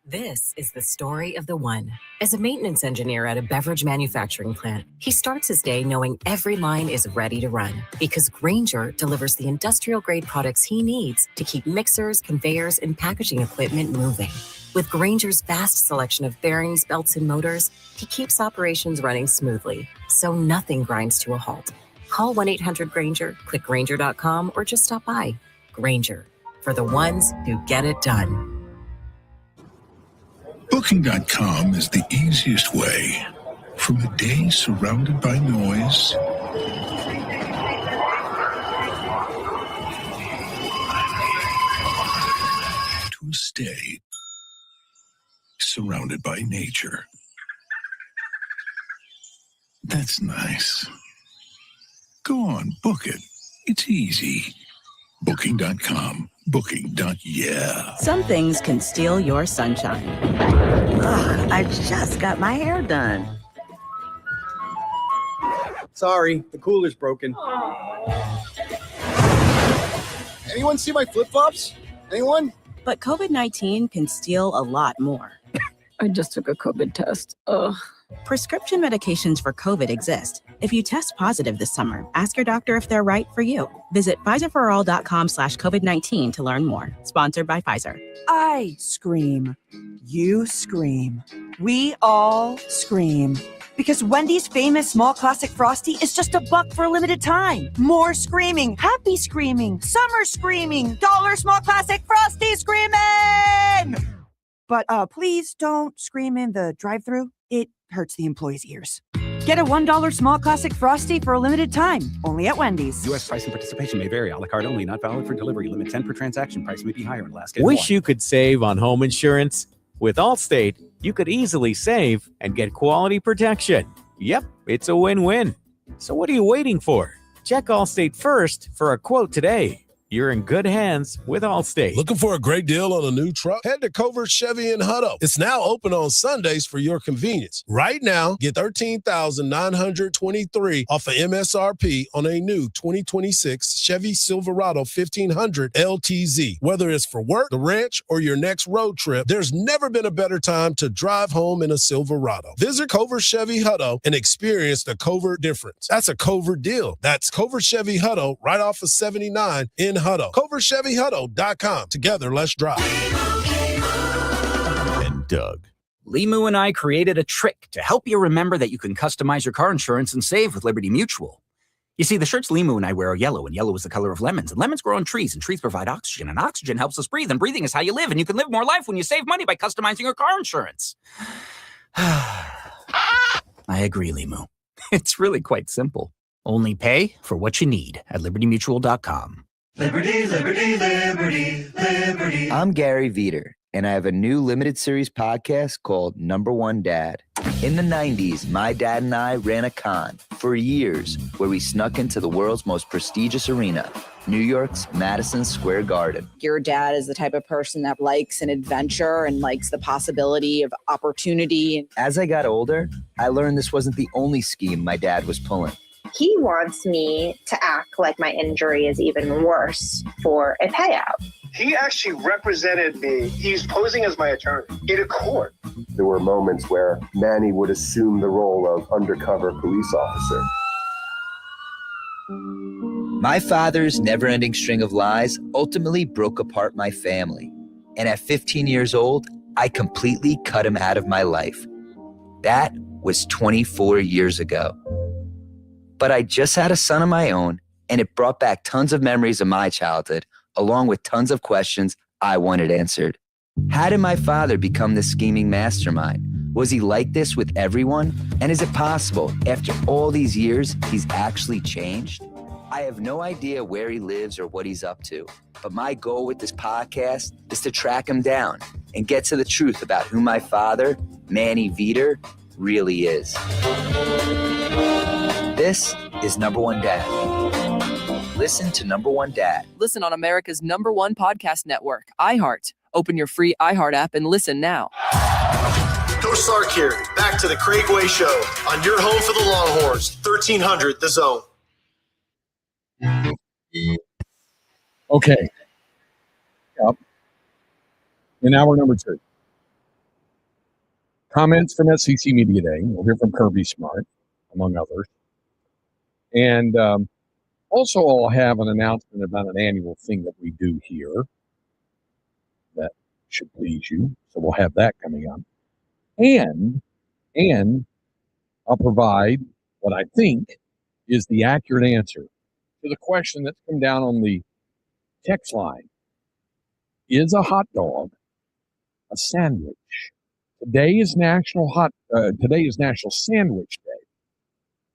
This is the story of the one. As a maintenance engineer at a beverage manufacturing plant, he starts his day knowing every line is ready to run because Grainger delivers the industrial-grade products he needs to keep mixers, conveyors, and packaging equipment moving. With Grainger's vast selection of bearings, belts, and motors, he keeps operations running smoothly, so nothing grinds to a halt. Call 1-800-GRAINGER, click Grainger.com, or just stop by. Grainger, for the ones who get it done. Booking.com is the easiest way. From a day surrounded by noise to a stay surrounded by nature. That's nice. Go on, book it. It's easy. Booking.com. Booking.yeah. Some things can steal your sunshine. Ugh, I just got my hair done. Sorry, the cooler's broken. Anyone see my flip-flops? Anyone? But COVID-19 can steal a lot more. I just took a COVID test. Ugh. Prescription medications for COVID exist. If you test positive this summer, ask your doctor if they're right for you. Visit PfizerForAll.com/COVID-19 to learn more. Sponsored by Pfizer. I scream. You scream. We all scream. Because Wendy's famous small classic Frosty is just $1 for a limited time. More screaming, happy screaming, summer screaming, dollar small classic Frosty screaming! But please don't scream in the drive-thru. It hurts the employees' ears. Get a $1 small classic Frosty for a limited time, only at Wendy's. U.S. price and participation may vary. A la carte only, not valid for delivery. Limit 10 per transaction. Price may be higher in Alaska. Wish you could save on home insurance? With Allstate, you could easily save and get quality protection. Yep, it's a win-win. So what are you waiting for? Check Allstate first for a quote today. You're in good hands with Allstate. Looking for a great deal on a new truck? Head to Covert Chevy in Hutto. It's now open on Sundays for your convenience. Right now, get $13,923 off of MSRP on a new 2026 Chevy Silverado 1500 LTZ. Whether it's for work, the ranch, or your next road trip, there's never been a better time to drive home in a Silverado. Visit Covert Chevy Hutto and experience the Covert difference. That's a Covert deal. That's Covert Chevy Hutto right off of 79 in Hutto. CovertChevyHutto.com. Together, let's drive. And Doug. Limu and I created a trick to help you remember that you can customize your car insurance and save with Liberty Mutual. You see, the shirts Limu and I wear are yellow, and yellow is the color of lemons. And lemons grow on trees, and trees provide oxygen, and oxygen helps us breathe, and breathing is how you live, and you can live more life when you save money by customizing your car insurance. I agree, Limu. It's really quite simple. Only pay for what you need at LibertyMutual.com. Liberty, liberty, liberty, liberty. I'm Gary Veter, and I have a new limited series podcast called Number One Dad. In the 90s, my dad and I ran a con for years where we snuck into the world's most prestigious arena, New York's Madison Square Garden. Your dad is the type of person that likes an adventure and likes the possibility of opportunity. As I got older, I learned this wasn't the only scheme my dad was pulling. He wants me to act like my injury is even worse for a payout. He actually represented me. He's posing as my attorney in a court. There were moments where Manny would assume the role of undercover police officer. My father's never-ending string of lies ultimately broke apart my family. And at 15 years old, I completely cut him out of my life. That was 24 years ago. But I just had a son of my own, and it brought back tons of memories of my childhood, along with tons of questions I wanted answered. How did my father become this scheming mastermind? Was he like this with everyone? And is it possible, after all these years, he's actually changed? I have no idea where he lives or what he's up to, but my goal with this podcast is to track him down and get to the truth about who my father, Manny Veter, really is. This is Number One Dad. Listen to Number One Dad. Listen on America's #1 podcast network, iHeart. Open your free iHeart app and listen now. Coach Sark here. Back to the Craig Way Show on your home for the Longhorns, 1300 The Zone. Okay. Yep. In hour number 2. Comments from SEC Media Day. We'll hear from Kirby Smart, among others. And also I'll have an announcement about an annual thing that we do here that should please you. So we'll have that coming up. And I'll provide what I think is the accurate answer to the question that's come down on the text line. Is a hot dog a sandwich? Today is National Sandwich Day.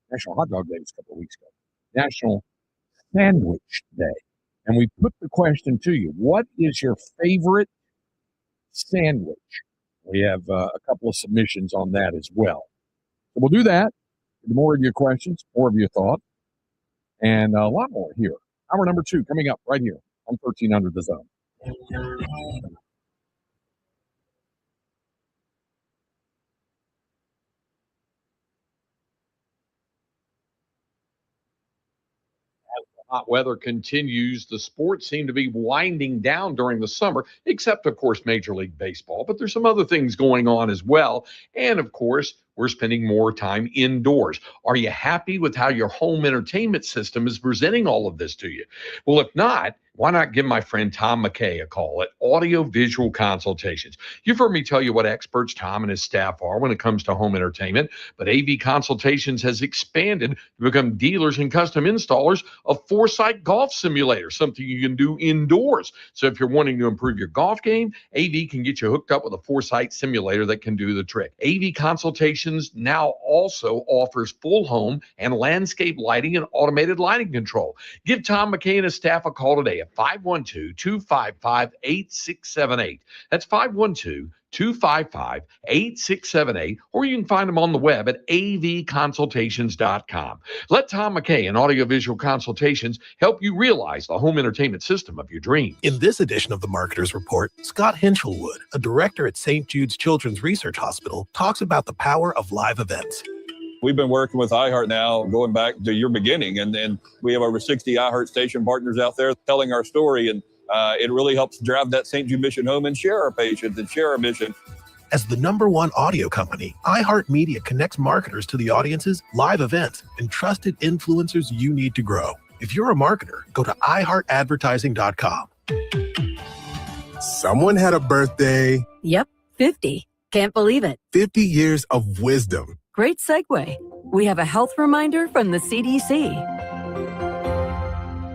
National Hot Dog Day was a couple of weeks ago. National Sandwich Day. And we put the question to you, what is your favorite sandwich? We have a couple of submissions on that as well. So we'll do that. The more of your questions, more of your thoughts, and a lot more here. Hour number 2 coming up right here on 1300 The Zone. Hot weather continues. The sports seem to be winding down during the summer, except, of course, Major League Baseball. But there's some other things going on as well. And, of course, we're spending more time indoors. Are you happy with how your home entertainment system is presenting all of this to you? Well, if not, why not give my friend Tom McKay a call at Audio Visual Consultations? You've heard me tell you what experts Tom and his staff are when it comes to home entertainment, but AV Consultations has expanded to become dealers and custom installers of Foresight Golf Simulator, something you can do indoors. So if you're wanting to improve your golf game, AV can get you hooked up with a Foresight simulator that can do the trick. AV Consultations now also offers full home and landscape lighting and automated lighting control. Give Tom McKay and his staff a call today at 512-255-8678. That's 512-255-8678, or you can find them on the web at avconsultations.com. Let Tom McKay and Audiovisual Consultations help you realize the home entertainment system of your dreams. In this edition of the Marketer's Report, Scott Hinchelwood, a director at St. Jude's Children's Research Hospital, talks about the power of live events. We've been working with iHeart now going back to your beginning, and we have over 60 iHeart station partners out there telling our story, and it really helps drive that St. Jude mission home and share our patients and share our mission. As the #1 audio company, iHeartMedia connects marketers to the audiences, live events, and trusted influencers you need to grow. If you're a marketer, go to iHeartAdvertising.com. Someone had a birthday. Yep, 50. Can't believe it. 50 years of wisdom. Great segue. We have a health reminder from the CDC.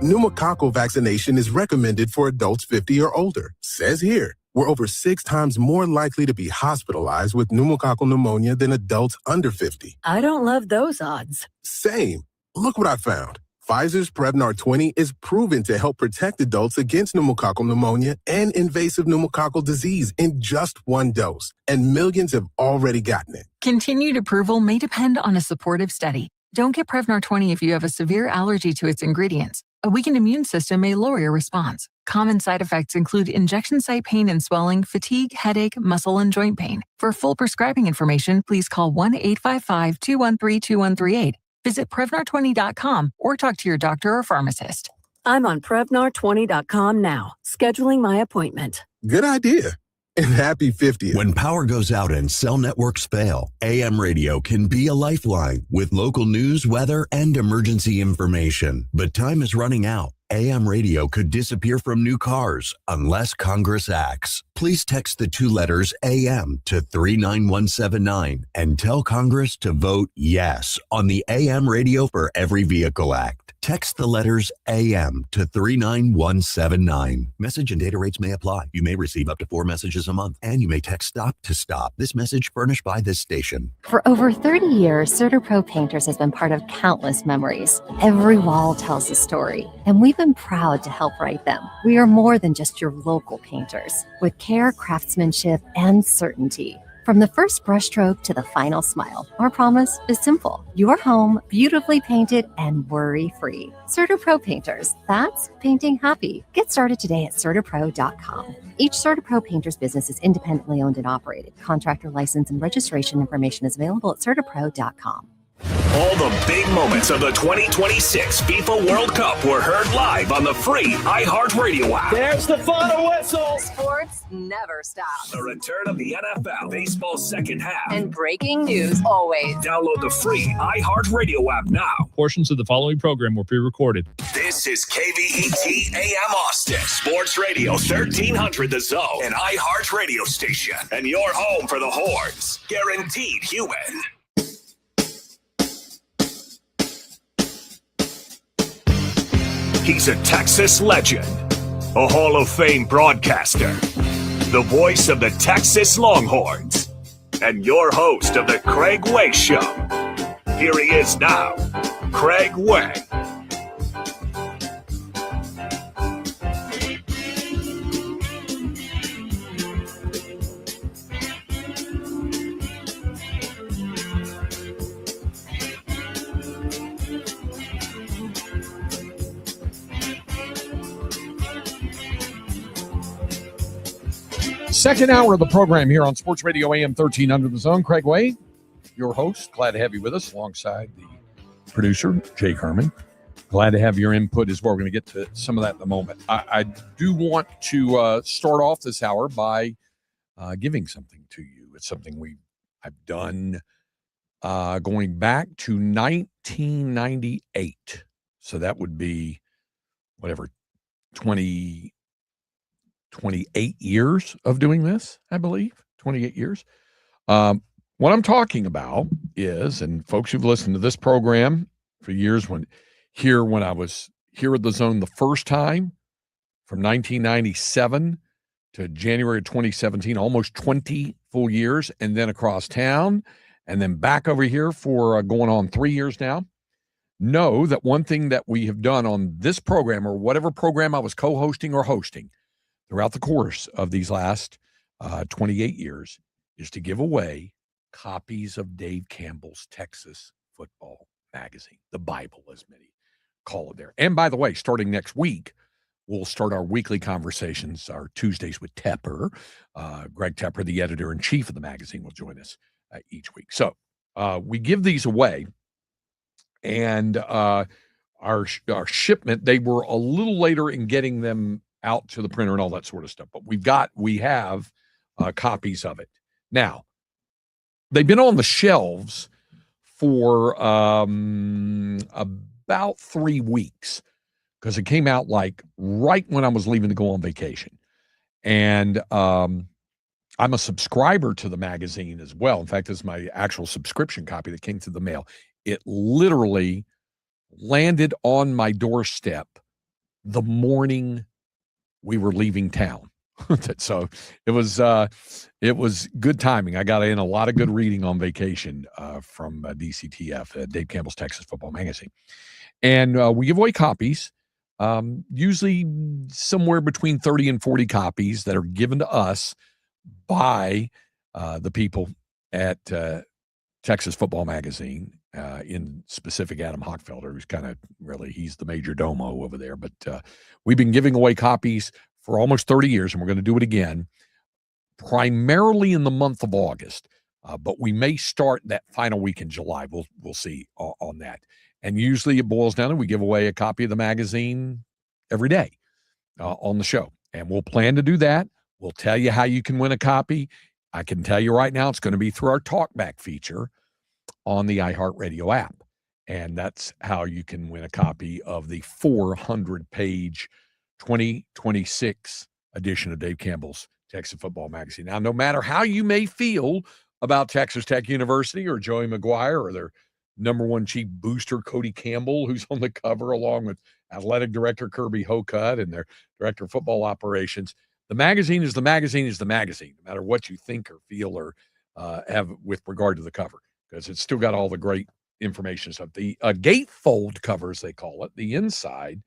Pneumococcal vaccination is recommended for adults 50 or older. Says here, we're over 6 times more likely to be hospitalized with pneumococcal pneumonia than adults under 50. I don't love those odds. Same. Look what I found. Pfizer's Prevnar 20 is proven to help protect adults against pneumococcal pneumonia and invasive pneumococcal disease in just 1 dose, and millions have already gotten it. Continued approval may depend on a supportive study. Don't get Prevnar 20 if you have a severe allergy to its ingredients. A weakened immune system may lower your response. Common side effects include injection site pain and swelling, fatigue, headache, muscle, and joint pain. For full prescribing information, please call 1-855-213-2138. Visit Prevnar20.com or talk to your doctor or pharmacist. I'm on Prevnar20.com now, scheduling my appointment. Good idea. And happy 50th. When power goes out and cell networks fail, AM radio can be a lifeline with local news, weather, and emergency information. But time is running out. AM radio could disappear from new cars unless Congress acts. Please text the 2 letters AM to 39179 and tell Congress to vote yes on the AM Radio for Every Vehicle Act. Text the letters AM to 39179. Message and data rates may apply. You may receive up to 4 messages a month, and you may text STOP to STOP. This message furnished by this station. For over 30 years, CertaPro Painters has been part of countless memories. Every wall tells a story, and we've been proud to help write them. We are more than just your local painters, with care, craftsmanship, and certainty. From the first brushstroke to the final smile, our promise is simple. Your home beautifully painted and worry-free. CertaPro Painters, that's painting happy. Get started today at CertaPro.com. Each CertaPro Painters business is independently owned and operated. Contractor license and registration information is available at CertaPro.com. All the big moments of the 2026 FIFA World Cup were heard live on the free iHeartRadio app. There's the final whistle. Sports never stop. The return of the NFL, baseball second half. And breaking news always. Download the free iHeartRadio app now. Portions of the following program were pre-recorded. This is KVET AM Austin, Sports Radio 1300 The Zone, an iHeartRadio station, and your home for the Horns. Guaranteed human. He's a Texas legend, a Hall of Fame broadcaster, the voice of the Texas Longhorns, and your host of the Craig Way Show. Here he is now, Craig Way. Second hour of the program here on Sports Radio AM 1300 The Zone. Craig Way, your host. Glad to have you with us alongside the producer, Jake Herman. Glad to have your input as well. We're going to get to some of that in a moment. I do want to start off this hour by giving something to you. It's something I've done going back to 1998. So that would be, 28 years of doing this, I believe, 28 years. What I'm talking about is, and folks who've listened to this program for years, when I was here at the Zone the first time, from 1997 to January of 2017, almost 20 full years, and then across town, and then back over here for going on 3 years now, know that one thing that we have done on this program, or whatever program I was co-hosting or hosting throughout the course of these last 28 years, is to give away copies of Dave Campbell's Texas Football Magazine, the Bible, as many call it there. And by the way, starting next week, we'll start our weekly conversations, our Tuesdays with Tepper. Greg Tepper, the editor-in-chief of the magazine, will join us each week. So we give these away, and our shipment, they were a little later in getting them out to the printer and all that sort of stuff, but we have copies of it. Now, they've been on the shelves for about 3 weeks, because it came out like right when I was leaving to go on vacation. And I'm a subscriber to the magazine as well. In fact, this is my actual subscription copy that came through the mail. It literally landed on my doorstep the morning we were leaving town. So it was good timing. I got in a lot of good reading on vacation from DCTF, Dave Campbell's Texas Football Magazine. And we give away copies, usually somewhere between 30 and 40 copies that are given to us by the people at Texas Football Magazine, in specific Adam Hochfelder, who's kind of he's the major domo over there. But we've been giving away copies for almost 30 years, and we're going to do it again, primarily in the month of August. But we may start that final week in July. We'll see on that. And usually it boils down to we give away a copy of the magazine every day on the show. And we'll plan to do that. We'll tell you how you can win a copy. I can tell you right now, it's going to be through our Talkback feature on the iHeartRadio app. And that's how you can win a copy of the 400-page 2026 edition of Dave Campbell's Texas Football Magazine. Now, no matter how you may feel about Texas Tech University or Joey McGuire or their number one chief booster, Cody Campbell, who's on the cover, along with athletic director Kirby Hocutt and their director of football operations, the magazine is the magazine is the magazine, no matter what you think or feel or have with regard to the cover, because it's still got all the great information stuff. The gatefold cover, as they call it, the inside,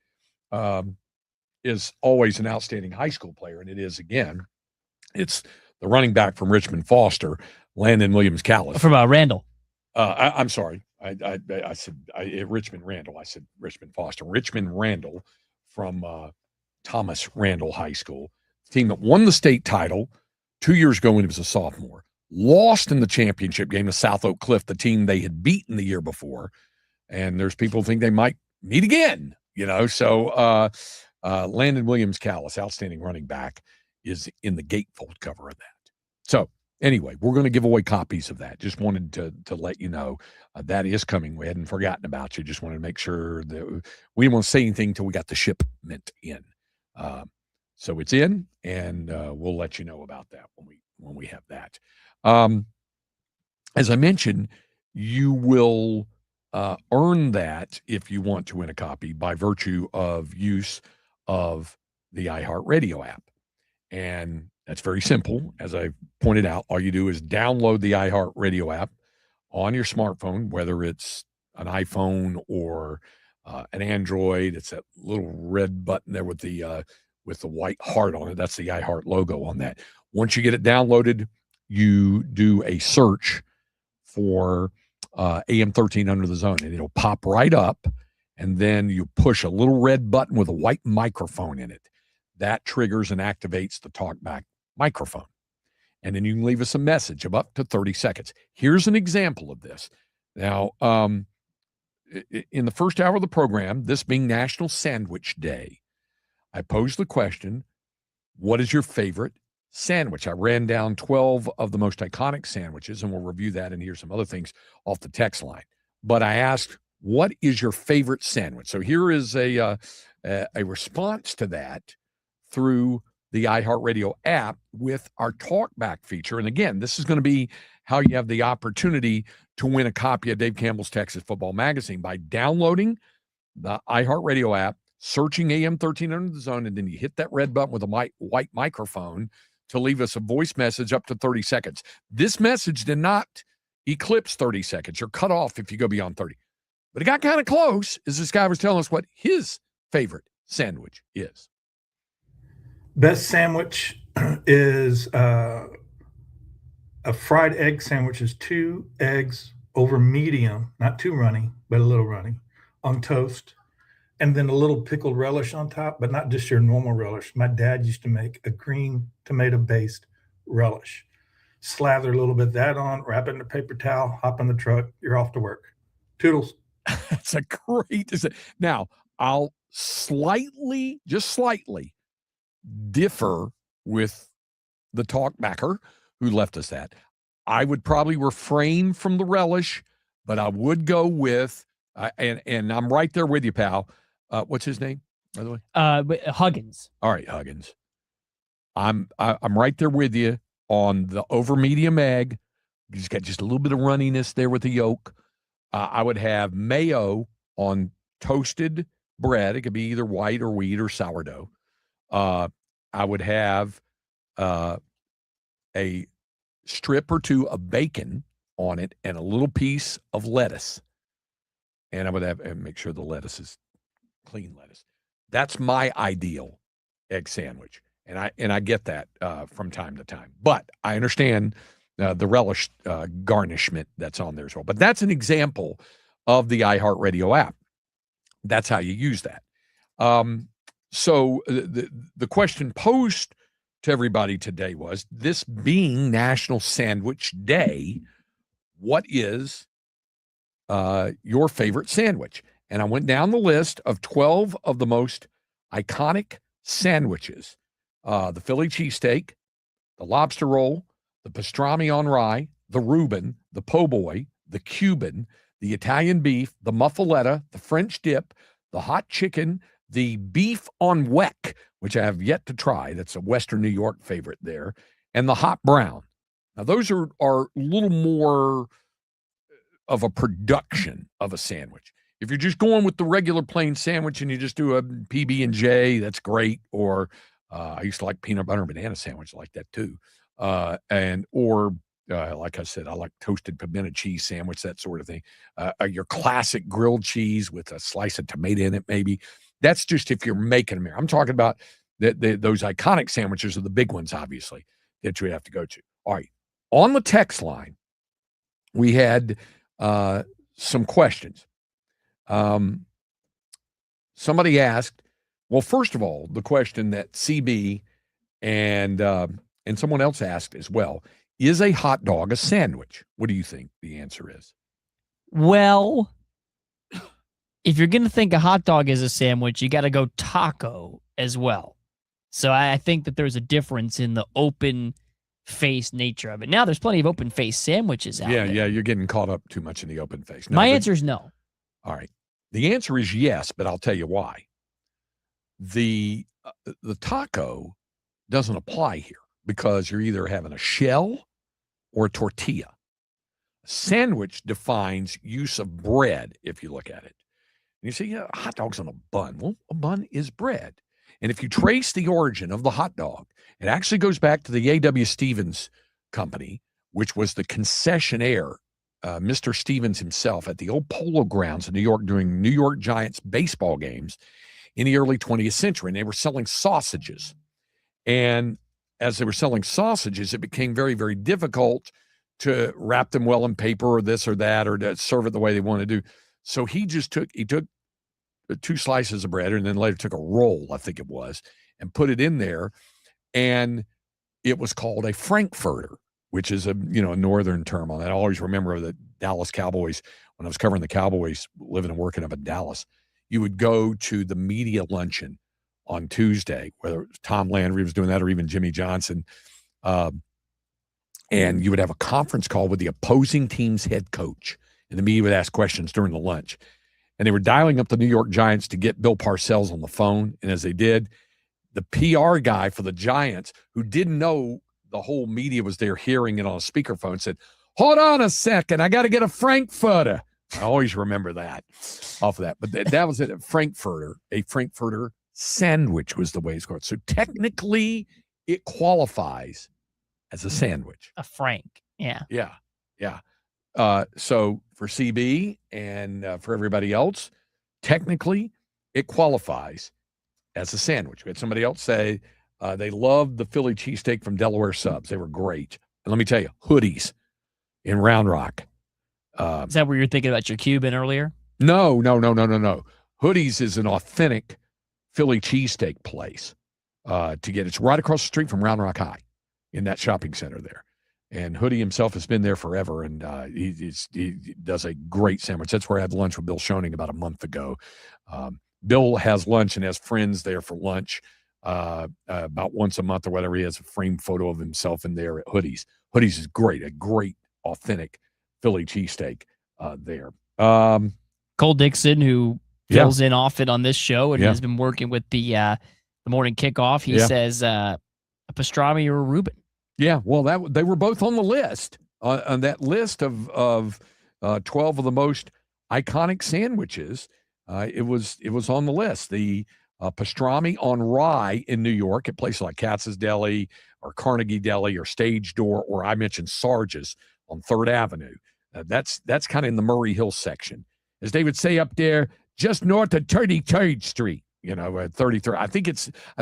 is always an outstanding high school player, and it is again. It's the running back from Richmond Foster, Landon Williams-Callis. From Randall. I'm sorry. I said Richmond Randall. I said Richmond Foster. Richmond Randall from Thomas Randall High School. The team that won the state title 2 years ago when he was a sophomore. Lost in the championship game to South Oak Cliff, the team they had beaten the year before. And there's people who think they might meet again, So Landon Williams-Callis, outstanding running back, is in the gatefold cover of that. So anyway, we're going to give away copies of that. Just wanted to let you know that is coming. We hadn't forgotten about you. Just wanted to make sure that we didn't want to say anything until we got the shipment in. So it's in, and we'll let you know about that when we have that. As I mentioned, you will earn that if you want to win a copy by virtue of use of the iHeartRadio app. And that's very simple. As I pointed out, all you do is download the iHeartRadio app on your smartphone, whether it's an iPhone or an Android. It's that little red button there with the white heart on it. That's the iHeart logo on that. Once you get it downloaded, you do a search for AM 1300 The Zone, and it'll pop right up. And then you push a little red button with a white microphone in it. That triggers and activates the TalkBack microphone. And then you can leave us a message of up to 30 seconds. Here's an example of this. Now, in the first hour of the program, this being National Sandwich Day, I posed the question, what is your favorite sandwich? I ran down 12 of the most iconic sandwiches, and we'll review that and hear some other things off the text line. But I asked, what is your favorite sandwich? So here is a a response to that through the iHeartRadio app with our talkback feature. And again, this is going to be how you have the opportunity to win a copy of Dave Campbell's Texas Football Magazine by downloading the iHeartRadio app, searching AM 1300 The Zone, and then you hit that red button with a white microphone to leave us a voice message up to 30 seconds. This message did not eclipse 30 seconds. You're cut off if you go beyond 30. But it got kind of close as this guy was telling us what his favorite sandwich is. Best sandwich is a fried egg sandwich is 2 eggs over medium, not too runny, but a little runny, on toast. And then a little pickled relish on top, but not just your normal relish. My dad used to make a green tomato-based relish. Slather a little bit of that on, wrap it in a paper towel, hop in the truck, you're off to work. Toodles. That's a great. Now, I'll just slightly differ with the talkbacker who left us that. I would probably refrain from the relish, but I would go with, and I'm right there with you, pal. What's his name, by the way? Huggins. All right, Huggins. I'm right there with you on the over medium egg. He's got just a little bit of runniness there with the yolk. I would have mayo on toasted bread. It could be either white or wheat or sourdough. I would have a strip or two of bacon on it and a little piece of lettuce. And I would have, and make sure the lettuce is clean lettuce. That's my ideal egg sandwich. And I get that from time to time. But I understand the relish garnishment that's on there as well. But that's an example of the iHeartRadio app. That's how you use that. So the question posed to everybody today was, this being National Sandwich Day, what is your favorite sandwich? And I went down the list of 12 of the most iconic sandwiches. The Philly cheesesteak, the lobster roll, the pastrami on rye, the Reuben, the po' boy, the Cuban, the Italian beef, the muffaletta, the French dip, the hot chicken, the beef on weck, which I have yet to try. That's a Western New York favorite there, and the hot brown. Now, those are a little more of a production of a sandwich. If you're just going with the regular plain sandwich and you just do a PB&J, that's great. Or I used to like peanut butter and banana sandwich like that too. Like I said, I like toasted pimento cheese sandwich, that sort of thing. Your classic grilled cheese with a slice of tomato in it, maybe. That's just if you're making them here. I'm talking about those iconic sandwiches are the big ones, obviously, that you have to go to. All right. On the text line, we had some questions. Somebody asked, well, first of all, the question that CB and someone else asked as well, is a hot dog a sandwich? What do you think the answer is? Well, if you're going to think a hot dog is a sandwich, you got to go taco as well. So I think that there's a difference in the open-face nature of it. Now, there's plenty of open-face sandwiches out there. Yeah, you're getting caught up too much in the open face. My answer is no. All right. The answer is yes, but I'll tell you why. The taco doesn't apply here because you're either having a shell or a tortilla. A sandwich defines use of bread, if you look at it. And you say, yeah, hot dog's on a bun. Well, a bun is bread. And if you trace the origin of the hot dog, it actually goes back to the A.W. Stevens Company, which was the concessionaire, Mr. Stevens himself, at the old Polo Grounds in New York during New York Giants baseball games in the early 20th century. And they were selling sausages. And as they were selling sausages, it became very, very difficult to wrap them well in paper or this or that, or to serve it the way they want to do. So he took 2 slices of bread and then later took a roll, I think it was, and put it in there. And it was called a Frankfurter, which is a northern term on that. I always remember the Dallas Cowboys, when I was covering the Cowboys, living and working up in Dallas, you would go to the media luncheon on Tuesday, whether it was Tom Landry was doing that or even Jimmy Johnson. And you would have a conference call with the opposing team's head coach. And the media would ask questions during the lunch. and they were dialing up the New York Giants to get Bill Parcells on the phone. And as they did, the PR guy for the Giants, who didn't know the whole media was there hearing it on a speakerphone, said, "Hold on a second, I got to get a Frankfurter." I always remember that off of that. But that was it, a Frankfurter sandwich was the way it's called. So technically, it qualifies as a sandwich. A Frank, yeah. Yeah. So for CB and for everybody else, technically, it qualifies as a sandwich. We had somebody else say they loved the Philly cheesesteak from Delaware Subs. They were great. And let me tell you, hoodies in Round Rock. Is that where you're thinking about your Cuban earlier? No. Hoodies is an authentic Philly cheesesteak place to get. It's right across the street from Round Rock High in that shopping center there. And Hoodie himself has been there forever, and he does a great sandwich. That's where I had lunch with Bill Schoening about a month ago. Bill has lunch and has friends there for lunch about once a month or whatever. He has a framed photo of himself in there at Hoodie's. Hoodie's is great, a great, authentic Philly cheesesteak there. Cole Dixon, who fills in often on this show and has been working with the morning kickoff, he says a pastrami or a Reuben. Yeah, well, they were both on the list, on that list of 12 of the most iconic sandwiches. It was on the list. The pastrami on rye in New York at places like Katz's Deli or Carnegie Deli or Stage Door, or I mentioned Sarge's on 3rd Avenue. That's kind of in the Murray Hill section. As they would say up there, just north of 33rd Street, 33rd. I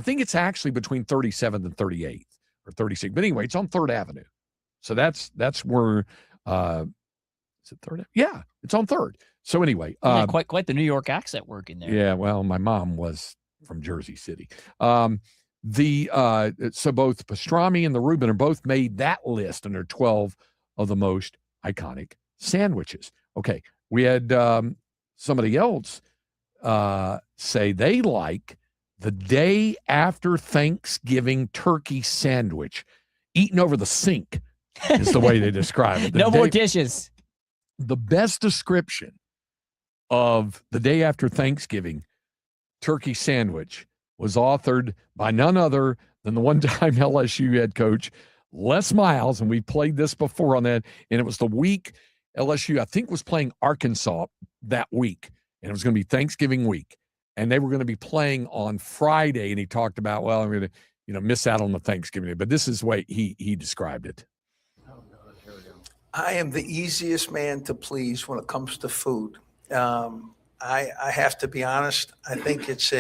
think it's actually between 37th and 38th. Or 36, but anyway, it's on 3rd Avenue. So that's where, is it 3rd? Yeah, it's on 3rd. So anyway. Quite the New York accent working there. Yeah, well, my mom was from Jersey City. So both pastrami and the Reuben are both made that list, and they're 12 of the most iconic sandwiches. Okay, we had somebody else say they like the day after Thanksgiving turkey sandwich, eaten over the sink, is the way they describe it. No more dishes. The best description of the day after Thanksgiving turkey sandwich was authored by none other than the one-time LSU head coach, Les Miles, and we played this before on that, and it was the week LSU, I think, was playing Arkansas that week, and it was going to be Thanksgiving week. And they were going to be playing on Friday, and he talked about, well, I'm going to, miss out on the Thanksgiving Day. But this is the way he described it. I am the easiest man to please when it comes to food. I have to be honest. I think it's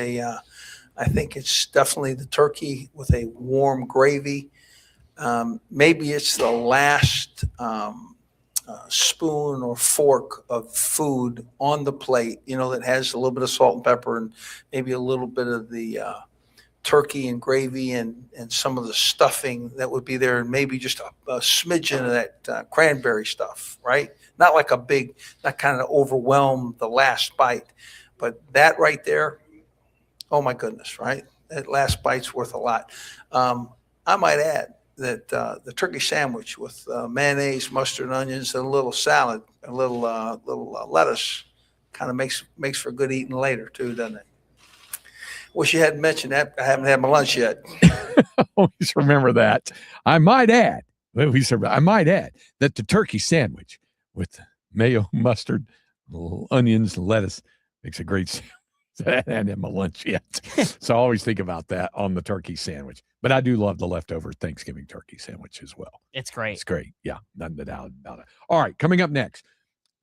definitely the turkey with a warm gravy. Maybe it's the last spoon or fork of food on the plate, that has a little bit of salt and pepper and maybe a little bit of the turkey and gravy and some of the stuffing that would be there, and maybe just a smidgen of that cranberry stuff, right? Not like not kind of overwhelm the last bite, but that right there, oh my goodness, right? That last bite's worth a lot. I might add that the turkey sandwich with mayonnaise, mustard, and onions, and a little salad, a little lettuce, kind of makes for good eating later too, doesn't it? Wish you hadn't mentioned that. I haven't had my lunch yet. Always remember that. I might add that the turkey sandwich with mayo, mustard, little onions, and lettuce makes a great sandwich. I haven't had my lunch yet. So I always think about that on the turkey sandwich. But I do love the leftover Thanksgiving turkey sandwich as well. It's great. It's great. Yeah, none doubt about it. All right, coming up next,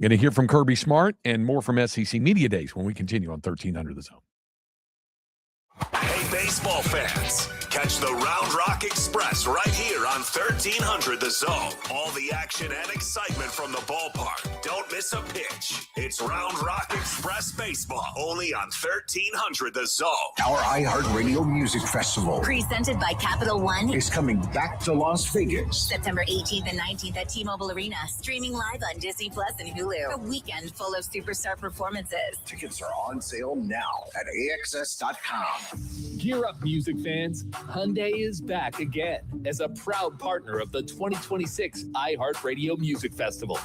going to hear from Kirby Smart and more from SEC Media Days when we continue on 1300 The Zone. Hey, baseball fans, catch the Round Rock Express right here on 1300 The Zone. All the action and excitement from the ballpark. Don't miss a pitch. It's Round Rock Express Baseball, only on 1300 The Zone. Our iHeartRadio Music Festival, presented by Capital One, is coming back to Las Vegas. September 18th and 19th at T-Mobile Arena, streaming live on Disney Plus and Hulu. A weekend full of superstar performances. Tickets are on sale now at AXS.com. Gear up, music fans. Hyundai is back again as a proud partner of the 2026 iHeartRadio Music Festival.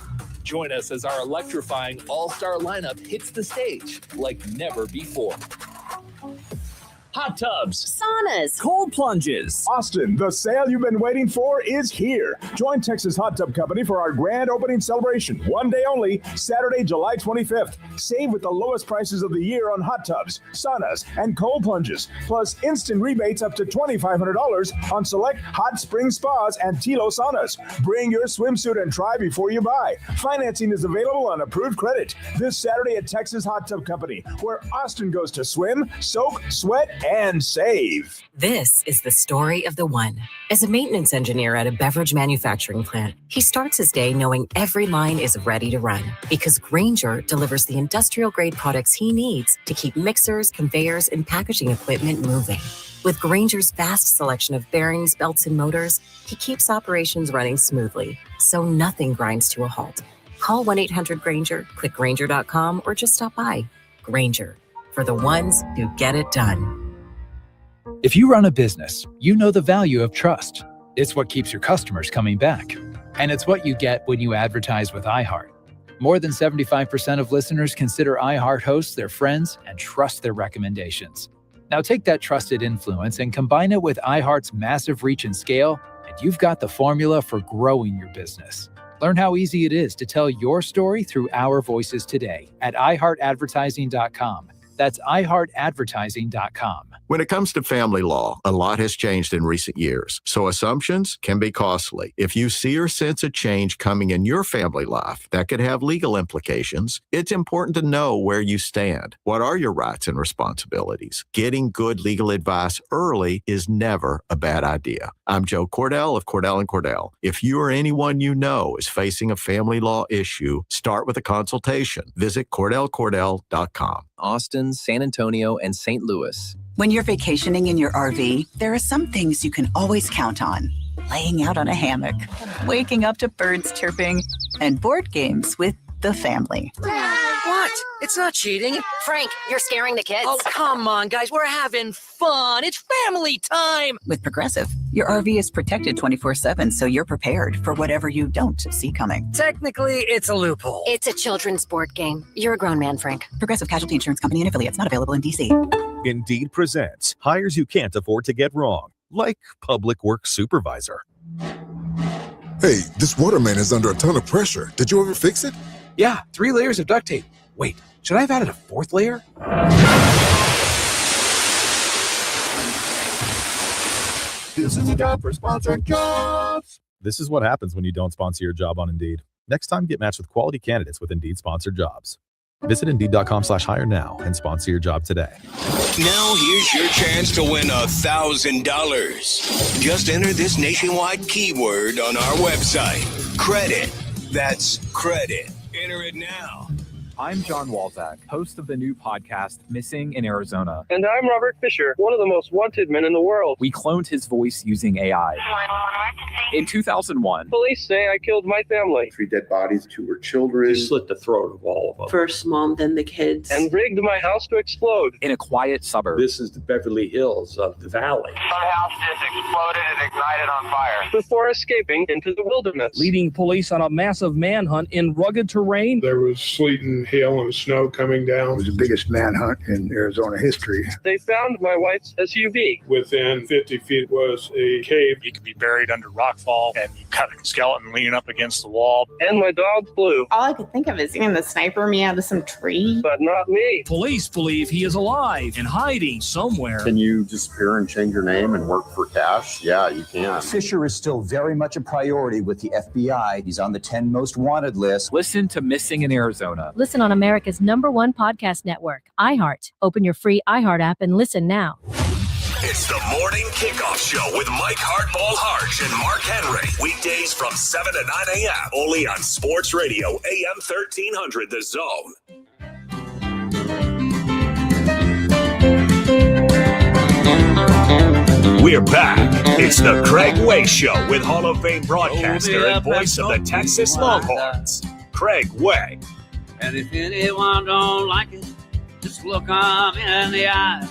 Join us as our electrifying all-star lineup hits the stage like never before. Hot tubs, saunas, cold plunges. Austin, the sale you've been waiting for is here. Join Texas Hot Tub Company for our grand opening celebration. One day only, Saturday, July 25th. Save with the lowest prices of the year on hot tubs, saunas, and cold plunges. Plus instant rebates up to $2,500 on select hot spring spas and Tilo saunas. Bring your swimsuit and try before you buy. Financing is available on approved credit. This Saturday at Texas Hot Tub Company, where Austin goes to swim, soak, sweat, and save. This is the story of the one. As a maintenance engineer at a beverage manufacturing plant, he starts his day knowing every line is ready to run because Grainger delivers the industrial-grade products he needs to keep mixers, conveyors, and packaging equipment moving. With Grainger's vast selection of bearings, belts, and motors, he keeps operations running smoothly, so nothing grinds to a halt. Call 1-800-GRAINGER, click Grainger.com, or just stop by. Grainger, for the ones who get it done. If you run a business, you know the value of trust. It's what keeps your customers coming back. And it's what you get when you advertise with iHeart. More than 75% of listeners consider iHeart hosts their friends and trust their recommendations. Now take that trusted influence and combine it with iHeart's massive reach and scale, and you've got the formula for growing your business. Learn how easy it is to tell your story through our voices today at iHeartAdvertising.com. That's iHeartAdvertising.com. When it comes to family law, a lot has changed in recent years, so assumptions can be costly. If you see or sense a change coming in your family life that could have legal implications, it's important to know where you stand. What are your rights and responsibilities? Getting good legal advice early is never a bad idea. I'm Joe Cordell of Cordell & Cordell. If you or anyone you know is facing a family law issue, start with a consultation. Visit CordellCordell.com. Austin, San Antonio, and St. Louis. When you're vacationing in your RV, there are some things you can always count on. Laying out on a hammock, waking up to birds chirping, and board games with the family. What? It's not cheating. Frank, you're scaring the kids. Oh, come on, guys. We're having fun. It's family time. With Progressive, your RV is protected 24/7, so you're prepared for whatever you don't see coming. Technically, it's a loophole. It's a children's board game. You're a grown man, Frank. Progressive Casualty Insurance Company and affiliates, not available in D.C. Indeed presents hires you can't afford to get wrong, like public works supervisor. Hey, this waterman is under a ton of pressure. Did you ever fix it? Yeah, 3 layers of duct tape. Wait, should I have added a 4th layer? This is a job for sponsored jobs. This is what happens when you don't sponsor your job on Indeed. Next time, get matched with quality candidates with Indeed sponsored jobs. Visit Indeed.com/hire now and sponsor your job today. Now here's your chance to win $1,000. Just enter this nationwide keyword on our website. Credit. That's credit. Enter it now. I'm John Walzak, host of the new podcast, Missing in Arizona. And I'm Robert Fisher, one of the most wanted men in the world. We cloned his voice using AI. In 2001, police say I killed my family. 3 dead bodies, 2 were children. He slit the throat of all of them. First mom, then the kids. And rigged my house to explode. In a quiet suburb. This is the Beverly Hills of the valley. Our house just exploded and ignited on fire. Before escaping into the wilderness. Leading police on a massive manhunt in rugged terrain. There was sleet and hail and snow coming down. It was the biggest manhunt in Arizona history. They found my wife's SUV. Within 50 feet was a cave. You could be buried under rockfall and you cut a skeleton leaning up against the wall. And my dog flew. All I could think of is getting the sniper me out of some tree. But not me. Police believe he is alive and hiding somewhere. Can you disappear and change your name and work for cash? Yeah, you can. Fisher is still very much a priority with the FBI. He's on the 10 most wanted list. Listen to Missing in Arizona. Listen on America's #1 podcast network, iHeart. Open your free iHeart app and listen now. It's the Morning Kickoff Show with Mike Hartball Harge and Mark Henry. Weekdays from 7 to 9 a.m. only on Sports Radio, AM 1300, The Zone. We're back. It's the Craig Way Show with Hall of Fame broadcaster and voice of the Texas Longhorns, Craig Way. And if anyone don't like it, just look 'em in the eye.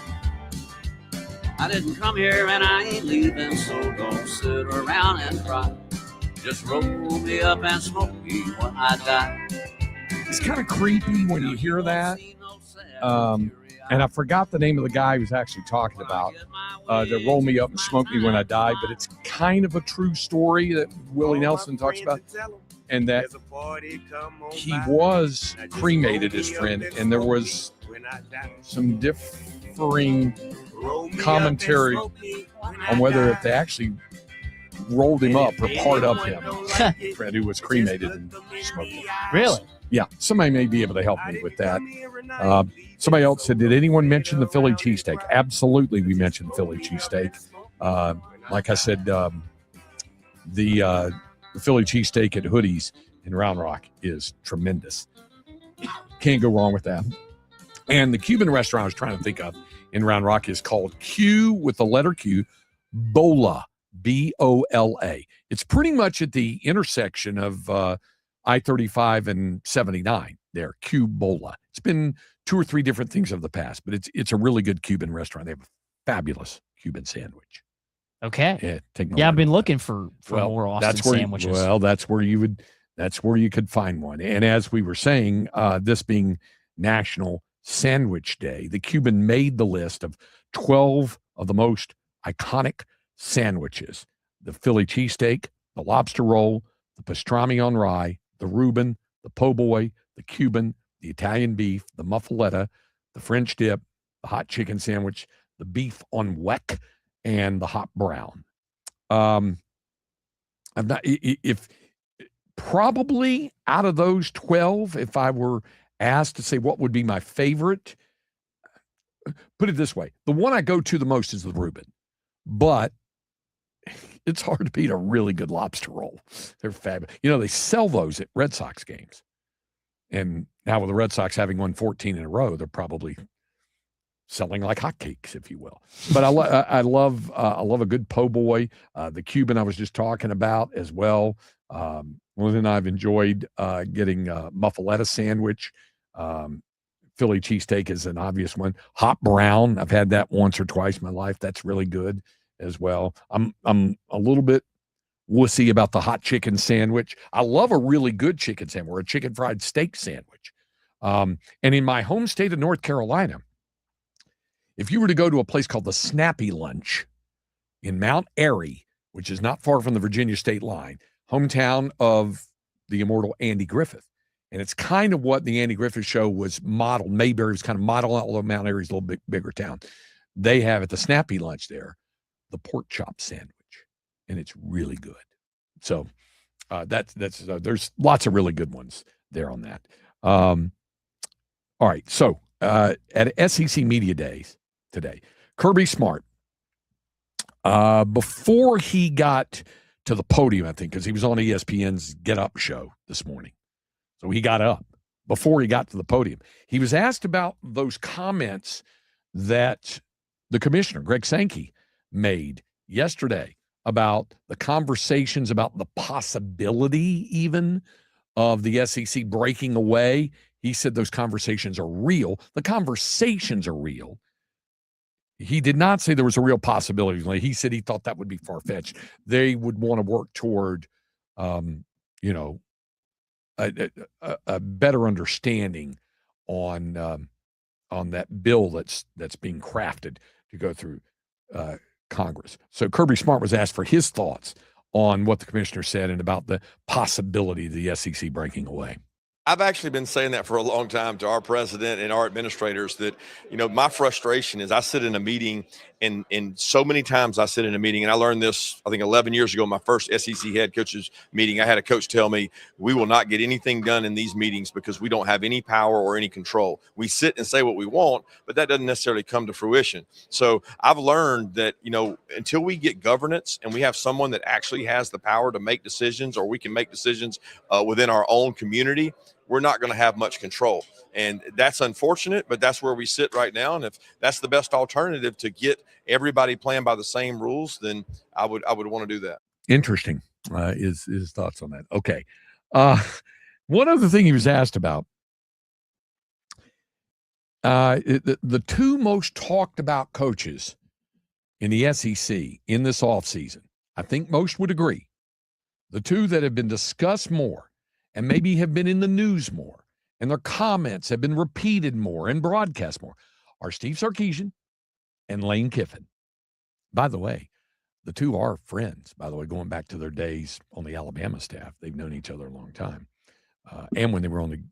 I didn't come here and I ain't leaving, so don't sit around and cry. Just roll me up and smoke me when I die. It's kind of creepy when you hear that. And I forgot the name of the guy who's actually talking about to roll me up and smoke me when I die, but it's kind of a true story that Willie Nelson talks about, and that he was cremated, his friend, and there was some differing commentary on whether they actually rolled him up or part of him. Friend who was cremated and smoked. Really? Yeah, somebody may be able to help me with that. Somebody else said, did anyone mention the Philly cheesesteak? Absolutely, we mentioned the Philly cheesesteak. Like I said, the Philly cheesesteak at Hoodie's in Round Rock is tremendous. Can't go wrong with that. And the Cuban restaurant I was trying to think of in Round Rock is called Q with the letter Q, Bola, B-O-L-A. It's pretty much at the intersection of I-35 and 79 there, Q Bola. It's been 2 or 3 different things of the past, but it's a really good Cuban restaurant. They have a fabulous Cuban sandwich. Okay. Yeah, I've been looking for more Austin sandwiches. That's where you could find one. And as we were saying, this being National Sandwich Day, the Cuban made the list of 12 of the most iconic sandwiches: the Philly cheesesteak, the lobster roll, the pastrami on rye, the Reuben, the po' boy, the Cuban, the Italian beef, the muffaletta, the French dip, the hot chicken sandwich, the beef on weck, and the hot brown. Probably out of those 12, if I were asked to say what would be my favorite, put it this way: the one I go to the most is the Reuben, but it's hard to beat a really good lobster roll. They're fabulous. They sell those at Red Sox games. And now with the Red Sox having won 14 in a row, they're probably selling like hotcakes, if you will. But I love a good po' boy. The Cuban I was just talking about as well. Lynn and I have enjoyed getting a muffaletta sandwich. Philly cheesesteak is an obvious one. Hot brown, I've had that once or twice in my life. That's really good as well. I'm a little bit wussy about the hot chicken sandwich. I love a really good chicken sandwich or a chicken fried steak sandwich. And in my home state of North Carolina, if you were to go to a place called the Snappy Lunch in Mount Airy, which is not far from the Virginia state line, hometown of the immortal Andy Griffith, and it's kind of what the Andy Griffith show was modeled. Mayberry was kind of modeled, although Mount Airy's a little bit bigger town. They have at the Snappy Lunch there the pork chop sandwich, and it's really good. So there's lots of really good ones there on that. All right, so at SEC Media Days today, Kirby Smart, before he got to the podium, I think, because he was on ESPN's Get Up show this morning. So he got up before he got to the podium. He was asked about those comments that the commissioner, Greg Sankey, made yesterday about the conversations about the possibility even of the SEC breaking away. He said those conversations are real. The conversations are real. He did not say there was a real possibility. He said he thought that would be far-fetched. They would want to work toward, a better understanding on that bill that's being crafted to go through Congress. So Kirby Smart was asked for his thoughts on what the commissioner said and about the possibility of the SEC breaking away. I've actually been saying that for a long time to our president and our administrators that, my frustration is I sit in a meeting and so many times I sit in a meeting, and I learned this, I think 11 years ago, my first SEC head coaches meeting. I had a coach tell me, we will not get anything done in these meetings because we don't have any power or any control. We sit and say what we want, but that doesn't necessarily come to fruition. So I've learned that, until we get governance and we have someone that actually has the power to make decisions, or we can make decisions within our own community, we're not going to have much control. And that's unfortunate, but that's where we sit right now. And if that's the best alternative to get everybody playing by the same rules, then I would want to do that. Interesting. His thoughts on that. Okay. One other thing he was asked about, the two most talked about coaches in the SEC in this offseason, I think most would agree, the two that have been discussed more and maybe have been in the news more, and their comments have been repeated more and broadcast more, are Steve Sarkisian and Lane Kiffin. By the way, the two are friends, by the way, going back to their days on the Alabama staff. They've known each other a long time, and when they were on the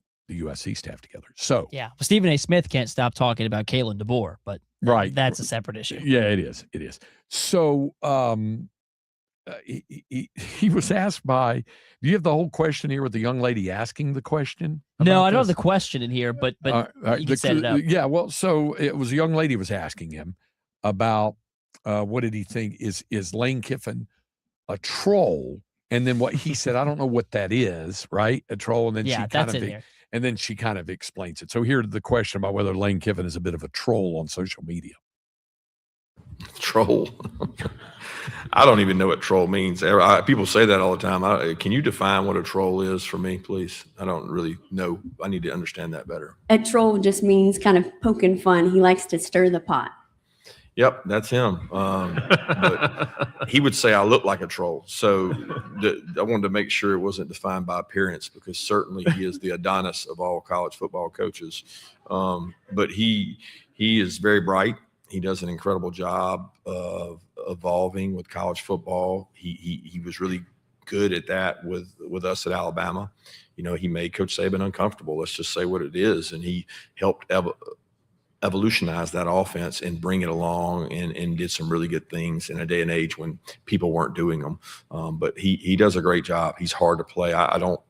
USC staff together. So yeah, well, Stephen A. Smith can't stop talking about Kalen DeBoer, but right, that's a separate issue. Yeah, it is. It is. So he was asked by, do you have the whole question here with the young lady asking the question? No, I don't have the question in here, but you can set it up. Yeah, well, so it was a young lady was asking him about what did he think, is Lane Kiffin a troll? And then what he said, I don't know what that is, right? A troll. And then she kind of explains it. So here's the question about whether Lane Kiffin is a bit of a troll on social media. Troll. I don't even know what troll means. People say that all the time. Can you define what a troll is for me, please? I don't really know. I need to understand that better. A troll just means kind of poking fun. He likes to stir the pot. Yep, that's him. But he would say I look like a troll. So I wanted to make sure it wasn't defined by appearance, because certainly he is the Adonis of all college football coaches. But he is very bright. He does an incredible job of evolving with college football. He was really good at that with us at Alabama. You know, he made Coach Saban uncomfortable. Let's just say what it is. And he helped evolutionize that offense and bring it along and did some really good things in a day and age when people weren't doing them. But he does a great job. He's hard to play. I don't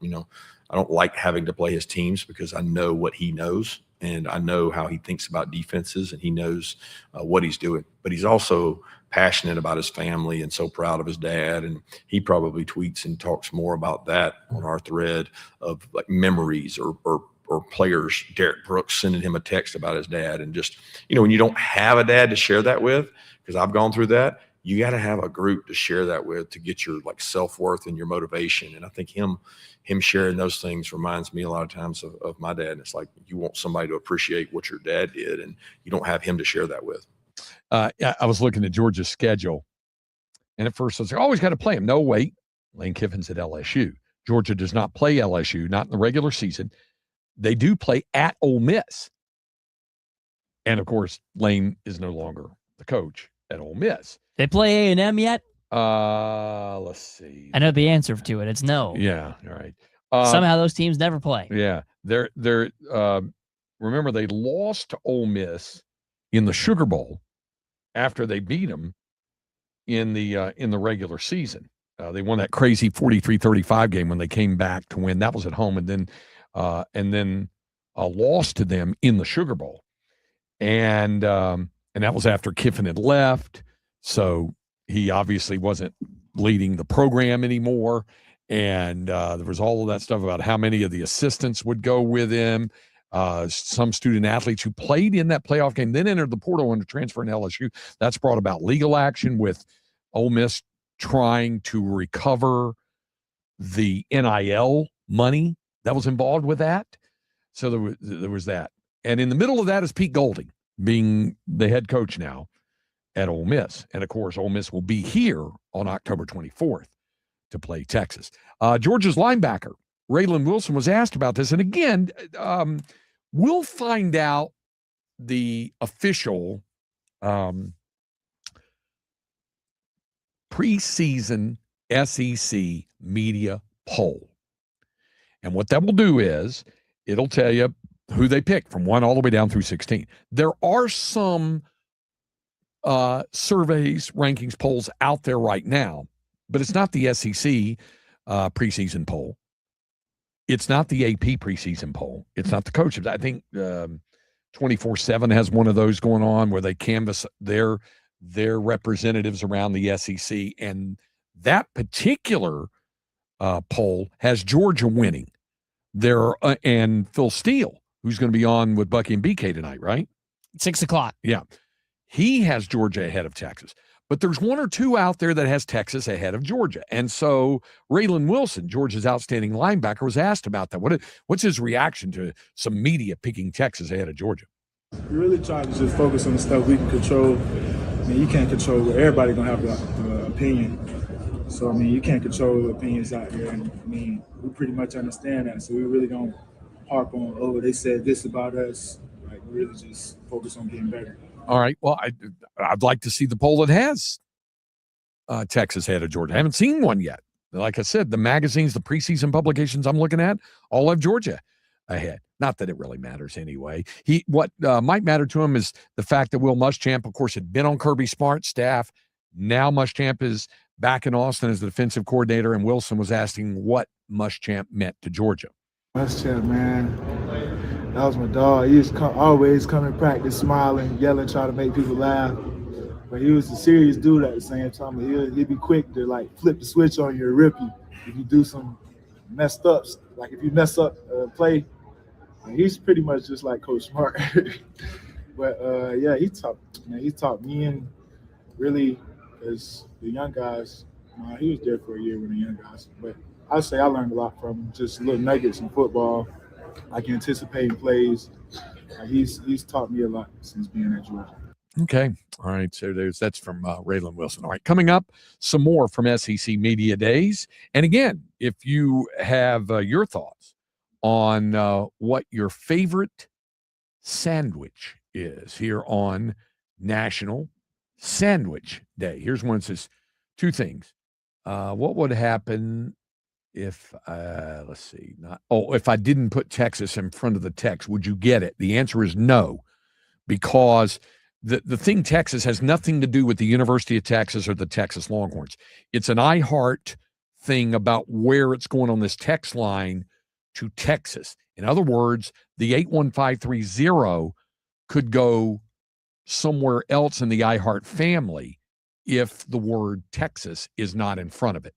like having to play his teams because I know what he knows. And I know how he thinks about defenses, and he knows what he's doing. But he's also passionate about his family and so proud of his dad. And he probably tweets and talks more about that on our thread of like memories or players, Derek Brooks sending him a text about his dad. And just, you know, when you don't have a dad to share that with, because I've gone through that, you got to have a group to share that with to get your like self-worth and your motivation. And I think him sharing those things reminds me a lot of times of my dad. And it's like, you want somebody to appreciate what your dad did, and you don't have him to share that with. I was looking at Georgia's schedule, and at first I was like, always got to play him. No, wait, Lane Kiffin's at LSU. Georgia does not play LSU, not in the regular season. They do play at Ole Miss. And of course, Lane is no longer the coach at Ole Miss. They play A&M yet? Let's see. I know the answer to it. It's no. Yeah. All right. Somehow those teams never play. Yeah. They're remember they lost to Ole Miss in the Sugar Bowl after they beat them in the regular season. They won that crazy 43-35 game when they came back to win. That was at home, and then lost to them in the Sugar Bowl. And that was after Kiffin had left. So he obviously wasn't leading the program anymore. And there was all of that stuff about how many of the assistants would go with him. Some student athletes who played in that playoff game then entered the portal and transferred in LSU. That's brought about legal action with Ole Miss trying to recover the NIL money that was involved with that. So there was that. And in the middle of that is Pete Golding being the head coach now at Ole Miss. And, of course, Ole Miss will be here on October 24th to play Texas. Georgia's linebacker, Raylan Wilson, was asked about this. And, again, we'll find out the official preseason SEC media poll. And what that will do is it'll tell you who they pick from 1 all the way down through 16. There are some surveys, rankings, polls out there right now, but it's not the SEC preseason poll. It's not the AP preseason poll. It's not the coaches. I think 24/7 has one of those going on where they canvass their representatives around the SEC, and that particular poll has Georgia winning there, and Phil Steele, who's going to be on with Bucky and BK tonight, right? 6:00. Yeah. He has Georgia ahead of Texas. But there's 1 or 2 out there that has Texas ahead of Georgia. And so Raylan Wilson, Georgia's outstanding linebacker, was asked about that. What's his reaction to some media picking Texas ahead of Georgia? We really try to just focus on the stuff we can control. I mean, you can't control where everybody's going to have the opinion. So, I mean, you can't control the opinions out there. And, I mean, we pretty much understand that. So we really don't harp on, oh, they said this about us. Like, we really just focus on getting better. All right. Well, I'd like to see the poll that has Texas ahead of Georgia. I haven't seen one yet. Like I said, the magazines, the preseason publications I'm looking at, all have Georgia ahead. Not that it really matters anyway. What might matter to him is the fact that Will Muschamp, of course, had been on Kirby Smart's staff. Now Muschamp is back in Austin as the defensive coordinator, and Wilson was asking what Muschamp meant to Georgia. Muschamp, man, that was my dog. He was always come to practice smiling, yelling, trying to make people laugh. But he was a serious dude at the same time. He'd be quick to like flip the switch on you or rip you if you do some messed ups. Like if you mess up play, he's pretty much just like Coach Smart. But yeah, he taught me and really as the young guys. He was there for a year with the young guys. But I'd say I learned a lot from him. Just little nuggets in football, like anticipating plays. He's taught me a lot since being at Georgia. Okay. All right. So that's from Raylan Wilson. All right. Coming up, some more from SEC Media Days. And again, if you have your thoughts on what your favorite sandwich is here on National Sandwich Day. Here's one that says two things. What would happen if, if I didn't put Texas in front of the Tex, would you get it? The answer is no, because the thing Texas has nothing to do with the University of Texas or the Texas Longhorns. It's an iHeart thing about where it's going on this text line to Texas. In other words, the 81530 could go somewhere else in the iHeart family if the word Texas is not in front of it.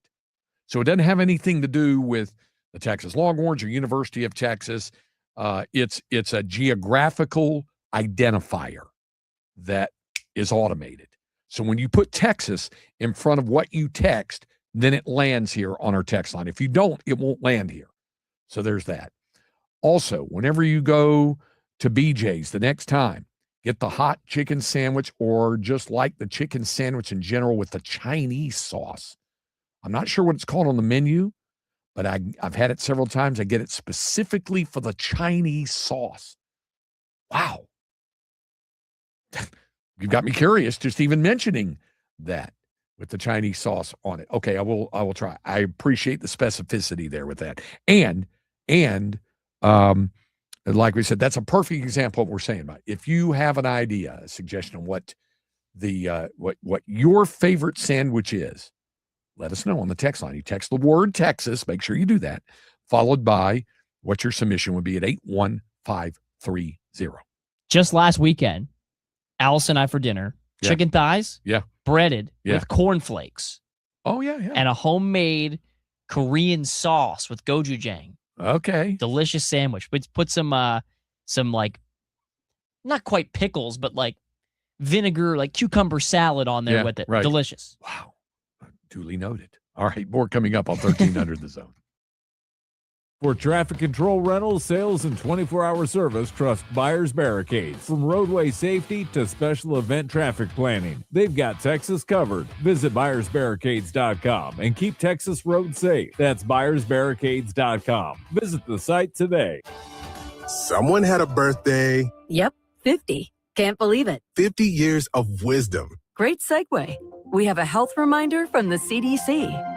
So it doesn't have anything to do with the Texas Longhorns or University of Texas. It's a geographical identifier that is automated. So when you put Texas in front of what you text, then it lands here on our text line. If you don't, it won't land here. So there's that. Also, whenever you go to BJ's the next time, get the hot chicken sandwich or just like the chicken sandwich in general with the Chinese sauce. I'm not sure what it's called on the menu, but I've had it several times. I get it specifically for the Chinese sauce. Wow. You've got me curious just even mentioning that with the Chinese sauce on it. Okay, I will try. I appreciate the specificity there with that. And like we said, that's a perfect example of what we're saying about. If you have an idea, a suggestion on what what your favorite sandwich is, let us know on the text line. You text the word Texas, make sure you do that, followed by what your submission would be at 81530. Just last weekend, Alice and I for dinner, chicken thighs, breaded with cornflakes. Oh, yeah. And a homemade Korean sauce with gochujang. Okay. Delicious sandwich. But put some like, not quite pickles, but like vinegar, like cucumber salad on there with it. Right. Delicious. Wow. Duly noted. All right. More coming up on 1300 The Zone. For traffic control rentals, sales, and 24-hour service, trust Buyers Barricades. From roadway safety to special event traffic planning, they've got Texas covered. Visit buyersbarricades.com and keep Texas roads safe. That's buyersbarricades.com. Visit the site today. Someone had a birthday. Yep, 50. Can't believe it. 50 years of wisdom. Great segue. We have a health reminder from the CDC.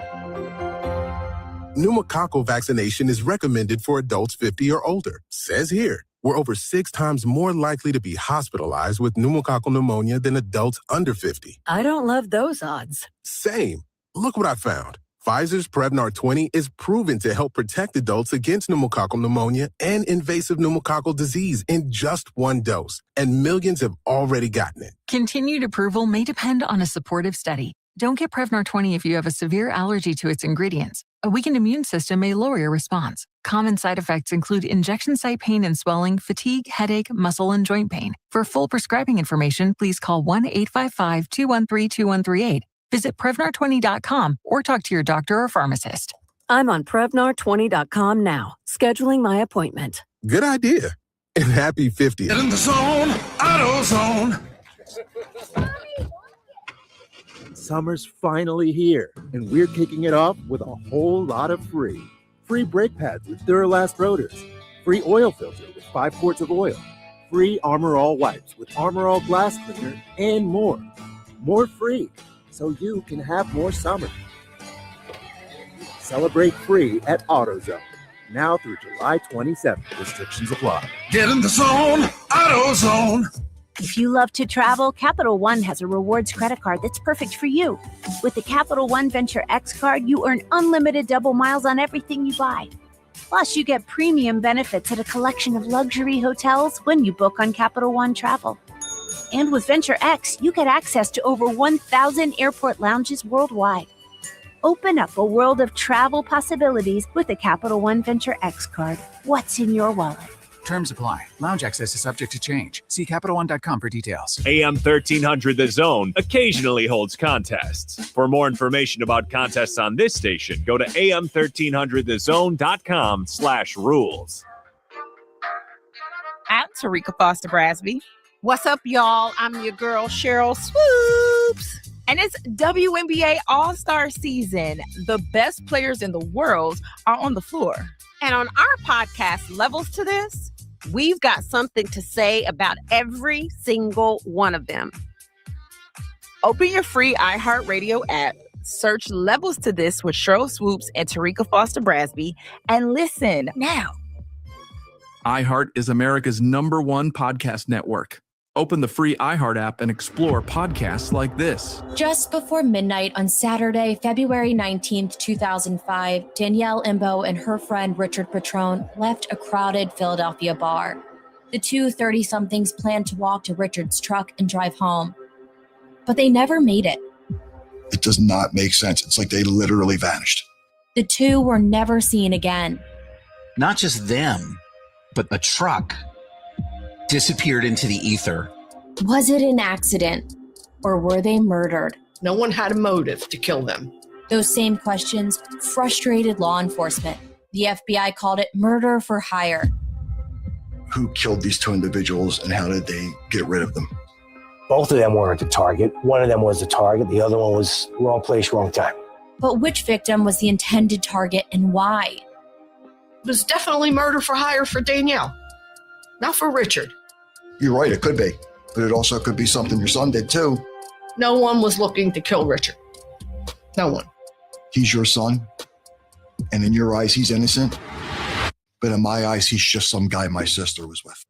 Pneumococcal vaccination is recommended for adults 50 or older. Says here, we're over 6 times more likely to be hospitalized with pneumococcal pneumonia than adults under 50. I don't love those odds. Same. Look what I found. Pfizer's Prevnar 20 is proven to help protect adults against pneumococcal pneumonia and invasive pneumococcal disease in just 1 dose. And millions have already gotten it. Continued approval may depend on a supportive study. Don't get Prevnar 20 if you have a severe allergy to its ingredients. A weakened immune system may lower your response. Common side effects include injection site pain and swelling, fatigue, headache, muscle, and joint pain. For full prescribing information, please call 1-855-213-2138. Visit Prevnar20.com or talk to your doctor or pharmacist. I'm on Prevnar20.com now, scheduling my appointment. Good idea. And happy 50th. In the zone, AutoZone. Summer's finally here, and we're kicking it off with a whole lot of free. Free brake pads with Duralast rotors. Free oil filter with 5 quarts of oil. Free Armor All wipes with Armor All glass cleaner, and more. More free, so you can have more summer. Celebrate free at AutoZone. Now through July 27th. Restrictions apply. Get in the zone, AutoZone. If you love to travel, Capital One has a rewards credit card that's perfect for you. With the Capital One Venture X card, you earn unlimited double miles on everything you buy. Plus, you get premium benefits at a collection of luxury hotels when you book on Capital One Travel. And with Venture X, you get access to over 1,000 airport lounges worldwide. Open up a world of travel possibilities with the Capital One Venture X card. What's in your wallet? Terms apply. Lounge access is subject to change. See CapitalOne.com for details. AM 1300 The Zone occasionally holds contests. For more information about contests on this station, go to am1300thezone.com/rules. I'm Tarika Foster Brasby. What's up, y'all? I'm your girl, Cheryl Swoops. And it's WNBA All-Star season. The best players in the world are on the floor. And on our podcast, Levels to This, we've got something to say about every single one of them. Open your free iHeartRadio app, search Levels to This with Cheryl Swoops and Tarika Foster Brasby, and listen now. iHeart is America's #1 podcast network. Open the free iHeart app and explore podcasts like this. Just before midnight on Saturday, February 19th, 2005, Danielle Imbo and her friend Richard Patrone left a crowded Philadelphia bar. The two 30-somethings planned to walk to Richard's truck and drive home, but they never made it. It does not make sense. It's like they literally vanished. The two were never seen again. Not just them, but the truck disappeared into the ether. Was it an accident, or were they murdered? No one had a motive to kill them. Those same questions frustrated law enforcement. The FBI called it murder for hire. Who killed these two individuals and how did they get rid of them? Both of them weren't the target. One of them was the target. The other one was wrong place, wrong time. But which victim was the intended target and why? It was definitely murder for hire for Danielle, not for Richard. You're right, it could be. But it also could be something your son did too. No one was looking to kill Richard. No one. He's your son. And in your eyes, he's innocent. But in my eyes, he's just some guy my sister was with.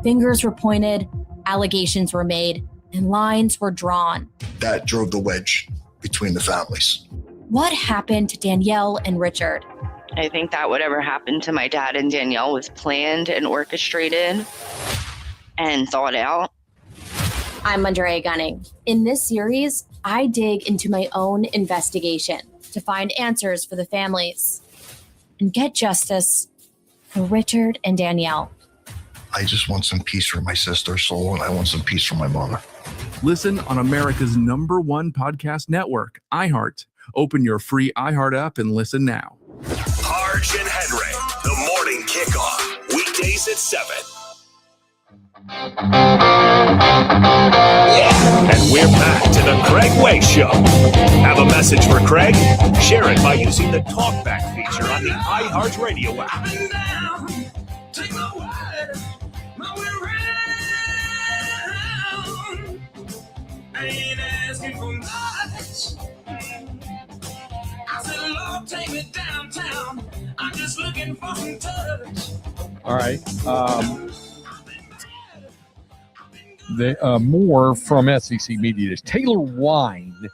Fingers were pointed, allegations were made, and lines were drawn. That drove the wedge between the families. What happened to Danielle and Richard? I think that whatever happened to my dad and Danielle was planned and orchestrated and thought out. I'm Andrea Gunning. In this series, I dig into my own investigation to find answers for the families and get justice for Richard and Danielle. I just want some peace for my sister's soul, and I want some peace for my mother. Listen on America's #1 podcast network, iHeart. Open your free iHeart app and listen now. Harge and Henry, the morning kickoff, weekdays at 7. And we're back to the Craig Way Show. Have a message for Craig? Share it by using the talkback feature on the iHeart Radio app. I ain't asking for much. I said, Lord, take me downtown. I'm just looking for some touch. All right. More from SEC Media. Taylor Wine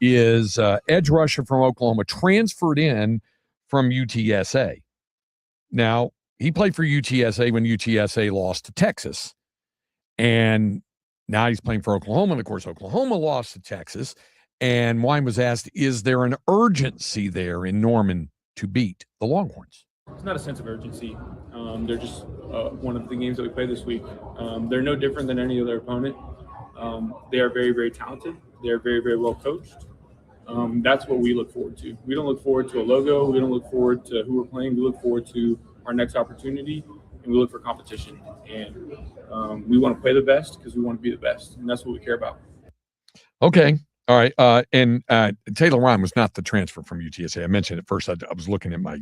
is edge rusher from Oklahoma, transferred in from UTSA. Now, he played for UTSA when UTSA lost to Texas. And now he's playing for Oklahoma. And, of course, Oklahoma lost to Texas. And Wine was asked, is there an urgency there in Norman to beat the Longhorns? It's not a sense of urgency. They're just one of the games that we play this week. They're no different than any other opponent. They are very, very talented. They're very, very well coached. That's what we look forward to. We don't look forward to a logo. We don't look forward to who we're playing. We look forward to our next opportunity, and we look for competition. And we want to play the best because we want to be the best, and that's what we care about. Okay. All right. And Taylor Ryan was not the transfer from UTSA. I mentioned at first I was looking at my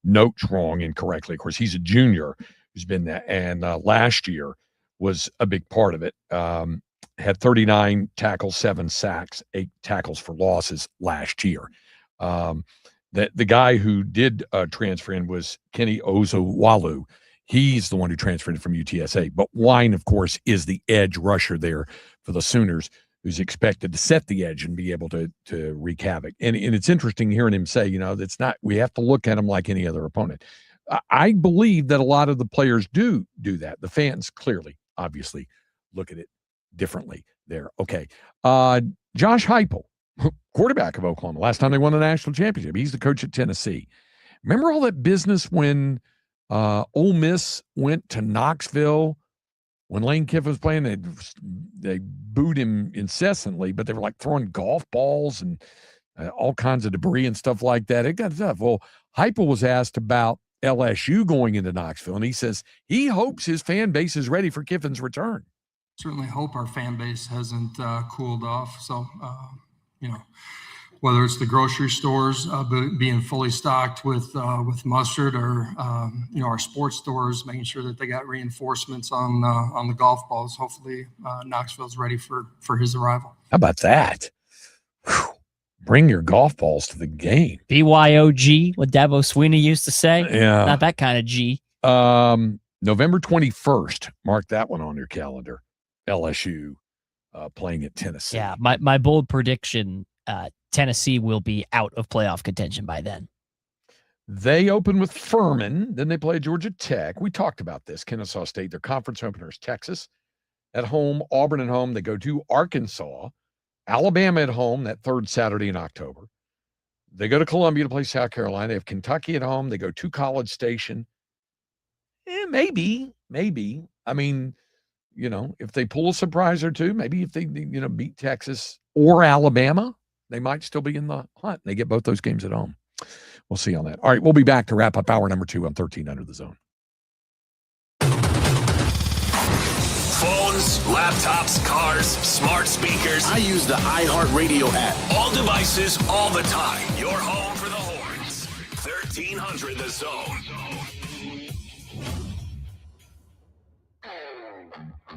notes wrong incorrectly. Of course, he's a junior who's been there. And last year was a big part of it. Had 39 tackles, 7 sacks, 8 tackles for losses last year. The guy who did transfer in was Kenny Ozowalu. He's the one who transferred in from UTSA. But Wine, of course, is the edge rusher there for the Sooners, who's expected to set the edge and be able to wreak havoc. And it's interesting hearing him say, it's not, we have to look at him like any other opponent. I believe that a lot of the players do that. The fans clearly, obviously, look at it differently there. Okay. Josh Heupel, quarterback of Oklahoma. Last time they won the national championship. He's the coach at Tennessee. Remember all that business when Ole Miss went to Knoxville when Lane Kiffin was playing? They booed him incessantly, but they were like throwing golf balls and all kinds of debris and stuff like that. It got tough. Well, Heupel was asked about LSU going into Knoxville, and he says he hopes his fan base is ready for Kiffin's return. Certainly hope our fan base hasn't cooled off. So, whether it's the grocery stores being fully stocked with mustard, or our sports stores making sure that they got reinforcements on the golf balls. Hopefully, Knoxville's ready for his arrival. How about that? Whew. Bring your golf balls to the game. BYOG, what Dabo Swinney used to say. Yeah, not that kind of G. November 21st. Mark that one on your calendar. LSU playing at Tennessee. Yeah, my bold prediction. Tennessee will be out of playoff contention by then. They open with Furman. Then they play Georgia Tech. We talked about this. Kennesaw State, their conference opener is Texas at home, Auburn at home. They go to Arkansas, Alabama at home that third Saturday in October. They go to Columbia to play South Carolina. They have Kentucky at home. They go to College Station. Maybe. I mean, if they pull a surprise or two, maybe if they, beat Texas or Alabama, they might still be in the hunt. They get both those games at home. We'll see on that. All right, we'll be back to wrap up hour number 2 on 13 Under the Zone. Phones, laptops, cars, smart speakers. I use the iHeartRadio app. All devices, all the time. Your home for the horns. 1300 The Zone.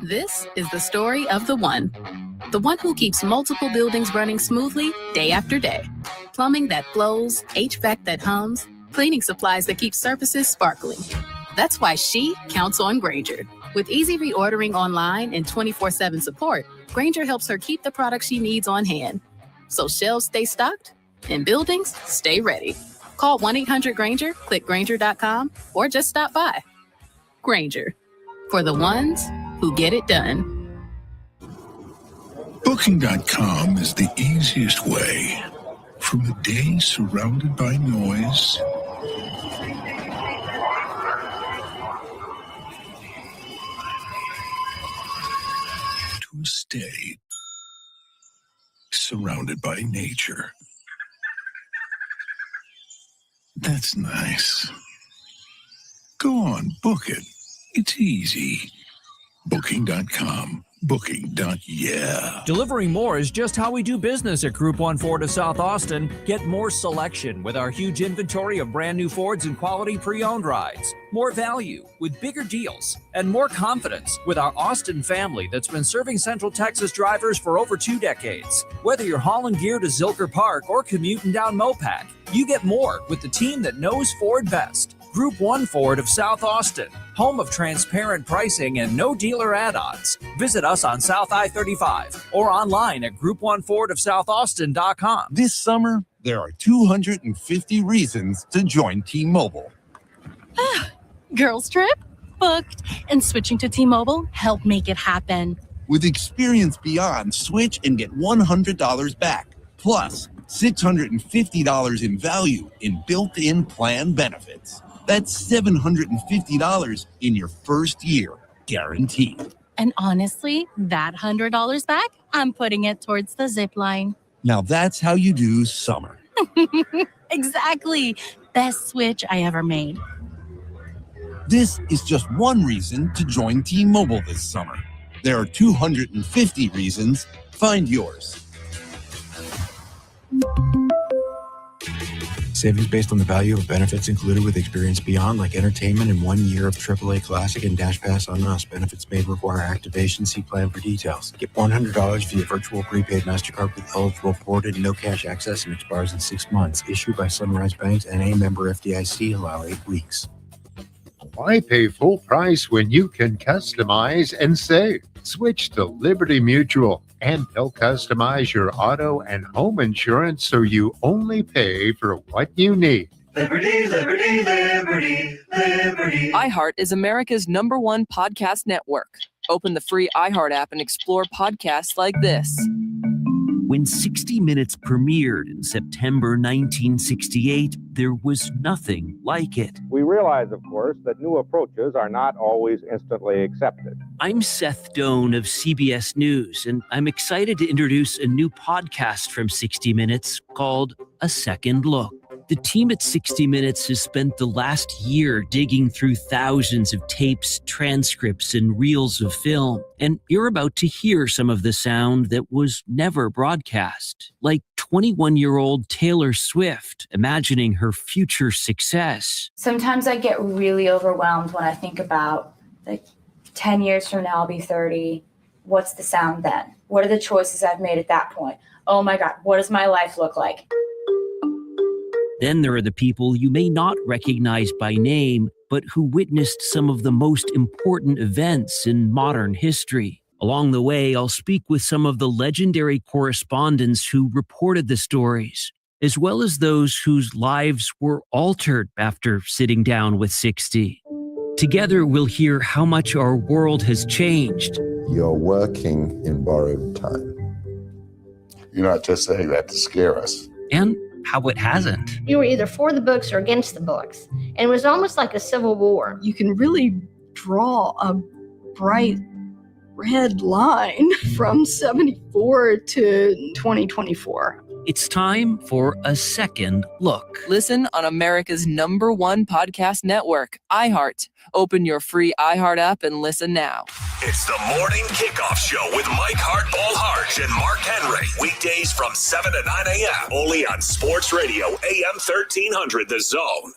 This is the story of the one who keeps multiple buildings running smoothly day after day. Plumbing that flows, HVAC that hums, cleaning supplies that keep surfaces sparkling. That's why she counts on Grainger. With easy reordering online and 24/7 support, Grainger helps her keep the products she needs on hand. So shelves stay stocked and buildings stay ready. Call 1-800-GRAINGER, click Grainger.com, or just stop by. Grainger, for the ones who get it done. Booking.com is the easiest way. From a day surrounded by noise to a stay surrounded by nature. That's nice. Go on, book it. It's easy. Booking.com. Booking.yeah. Delivering more is just how we do business at Group 1 Ford of South Austin. Get more selection with our huge inventory of brand new Fords and quality pre-owned rides. More value with bigger deals. And more confidence with our Austin family that's been serving Central Texas drivers for over 2 decades. Whether you're hauling gear to Zilker Park or commuting down Mopac, you get more with the team that knows Ford best. Group 1 Ford of South Austin, home of transparent pricing and no dealer add-ons. Visit us on South I-35 or online at group1fordofsouthaustin.com. This summer, there are 250 reasons to join T-Mobile. Girls trip? Booked. And switching to T-Mobile helped make it happen. With Experience Beyond, switch and get $100 back. Plus, $650 in value in built-in plan benefits. That's $750 in your first year, guaranteed. And honestly, that $100 back, I'm putting it towards the zip line. Now that's how you do summer. Exactly. Best switch I ever made. This is just one reason to join T-Mobile this summer. There are 250 reasons. Find yours. Savings based on the value of benefits included with Experience Beyond, like entertainment and 1 year of AAA Classic and Dash Pass on us. Benefits may require activation. See plan for details. Get $100 via virtual prepaid MasterCard with eligible ported, no cash access, and expires in 6 months. Issued by Sunrise Banks and a member FDIC. Allow 8 weeks. Why pay full price when you can customize and save? Switch to Liberty Mutual, and they'll customize your auto and home insurance so you only pay for what you need. Liberty, liberty, liberty, liberty. iHeart is America's #1 podcast network. Open the free iHeart app and explore podcasts like this. When 60 Minutes premiered in September 1968, there was nothing like it. We realize, of course, that new approaches are not always instantly accepted. I'm Seth Doan of CBS News, and I'm excited to introduce a new podcast from 60 Minutes called A Second Look. The team at 60 Minutes has spent the last year digging through thousands of tapes, transcripts, and reels of film. And you're about to hear some of the sound that was never broadcast, like 21-year-old Taylor Swift imagining her future success. Sometimes I get really overwhelmed when I think about, like, 10 years from now, I'll be 30. What's the sound then? What are the choices I've made at that point? Oh my God, what does my life look like? Then there are the people you may not recognize by name, but who witnessed some of the most important events in modern history. Along the way, I'll speak with some of the legendary correspondents who reported the stories, as well as those whose lives were altered after sitting down with 60. Together, we'll hear how much our world has changed. You're working in borrowed time. You're not just saying that to scare us. And how it hasn't. You were either for the books or against the books. And it was almost like a civil war. You can really draw a bright red line from 74 to 2024. It's time for A Second Look. Listen on America's #1 podcast network, iHeart. Open your free iHeart app and listen now. It's the Morning Kickoff Show with Mike Hardball Harge and Mark Henry. Weekdays from 7 to 9 a.m. Only on Sports Radio, AM 1300, The Zone.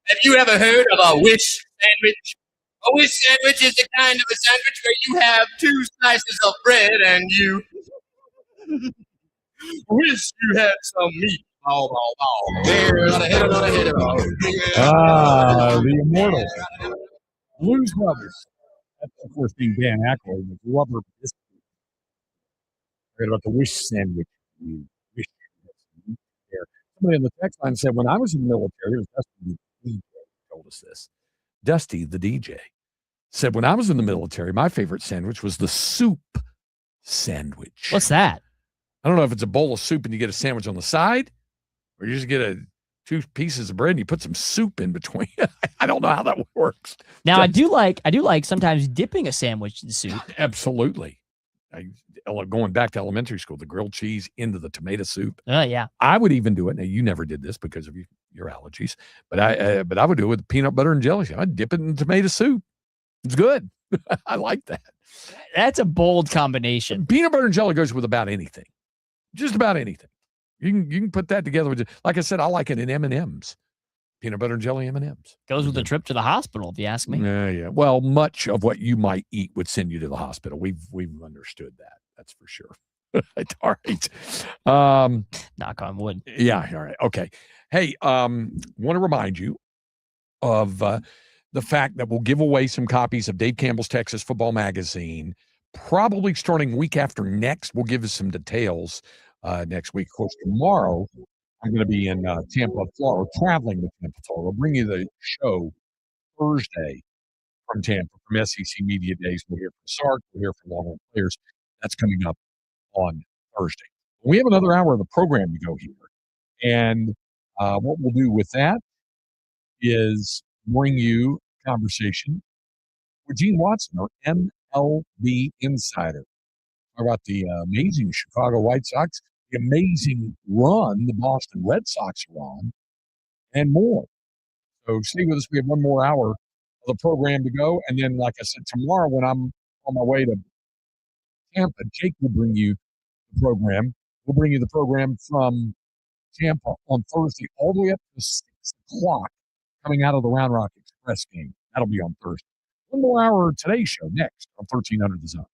Have you ever heard of a wish sandwich? A wish sandwich is the kind of a sandwich where you have 2 slices of bread and you wish you had some meat. Oh, the immortal Blues Brothers. That's, of course, being Dan Aykroyd with Rubber Biscuit. I heard about the wish sandwich. You wish you had some meat there. Somebody in the text line said, when I was in the military, it was Dusty the DJ told us this. Dusty the DJ said, when I was in the military, my favorite sandwich was the soup sandwich. What's that? I don't know if it's a bowl of soup and you get a sandwich on the side, or you just get 2 pieces of bread and you put some soup in between. I don't know how that works. Now, I do like sometimes dipping a sandwich in soup. Absolutely. Going back to elementary school, the grilled cheese into the tomato soup. Yeah. I would even do it. Now, you never did this because of your allergies, but I would do it with peanut butter and jelly. I'd dip it in tomato soup. It's good. I like that. That's a bold combination. Peanut butter and jelly goes with about anything. Just about anything. You can put that together with, like I said, I like it in M&Ms. Peanut butter and jelly M&Ms. Goes with the trip to the hospital, if you ask me. Yeah. Well, much of what you might eat would send you to the hospital. We've understood that. That's for sure. All right. Knock on wood. Yeah. All right. Okay. Hey, want to remind you of the fact that we'll give away some copies of Dave Campbell's Texas Football Magazine, probably starting week after next. We'll give us some details next week. Of course, tomorrow I'm going to be in Tampa, Florida, traveling to Tampa, Florida. We'll bring you the show Thursday from Tampa, from SEC Media Days. We'll hear from Sark. We'll hear from Longhorn players. That's coming up on Thursday. We have another hour of the program to go here. And what we'll do with that is bring you a conversation with Gene Watson, our MLB insider. Talk about the amazing Chicago White Sox, the amazing run the Boston Red Sox are on, and more. So stay with us. We have one more hour of the program to go. And then, like I said, tomorrow when I'm on my way to Tampa, Jake will bring you the program. We'll bring you the program from Tampa on Thursday all the way up to 6 o'clock coming out of the Round Rock Express game. That'll be on Thursday. One more hour of today's show next on 1300 The Zone.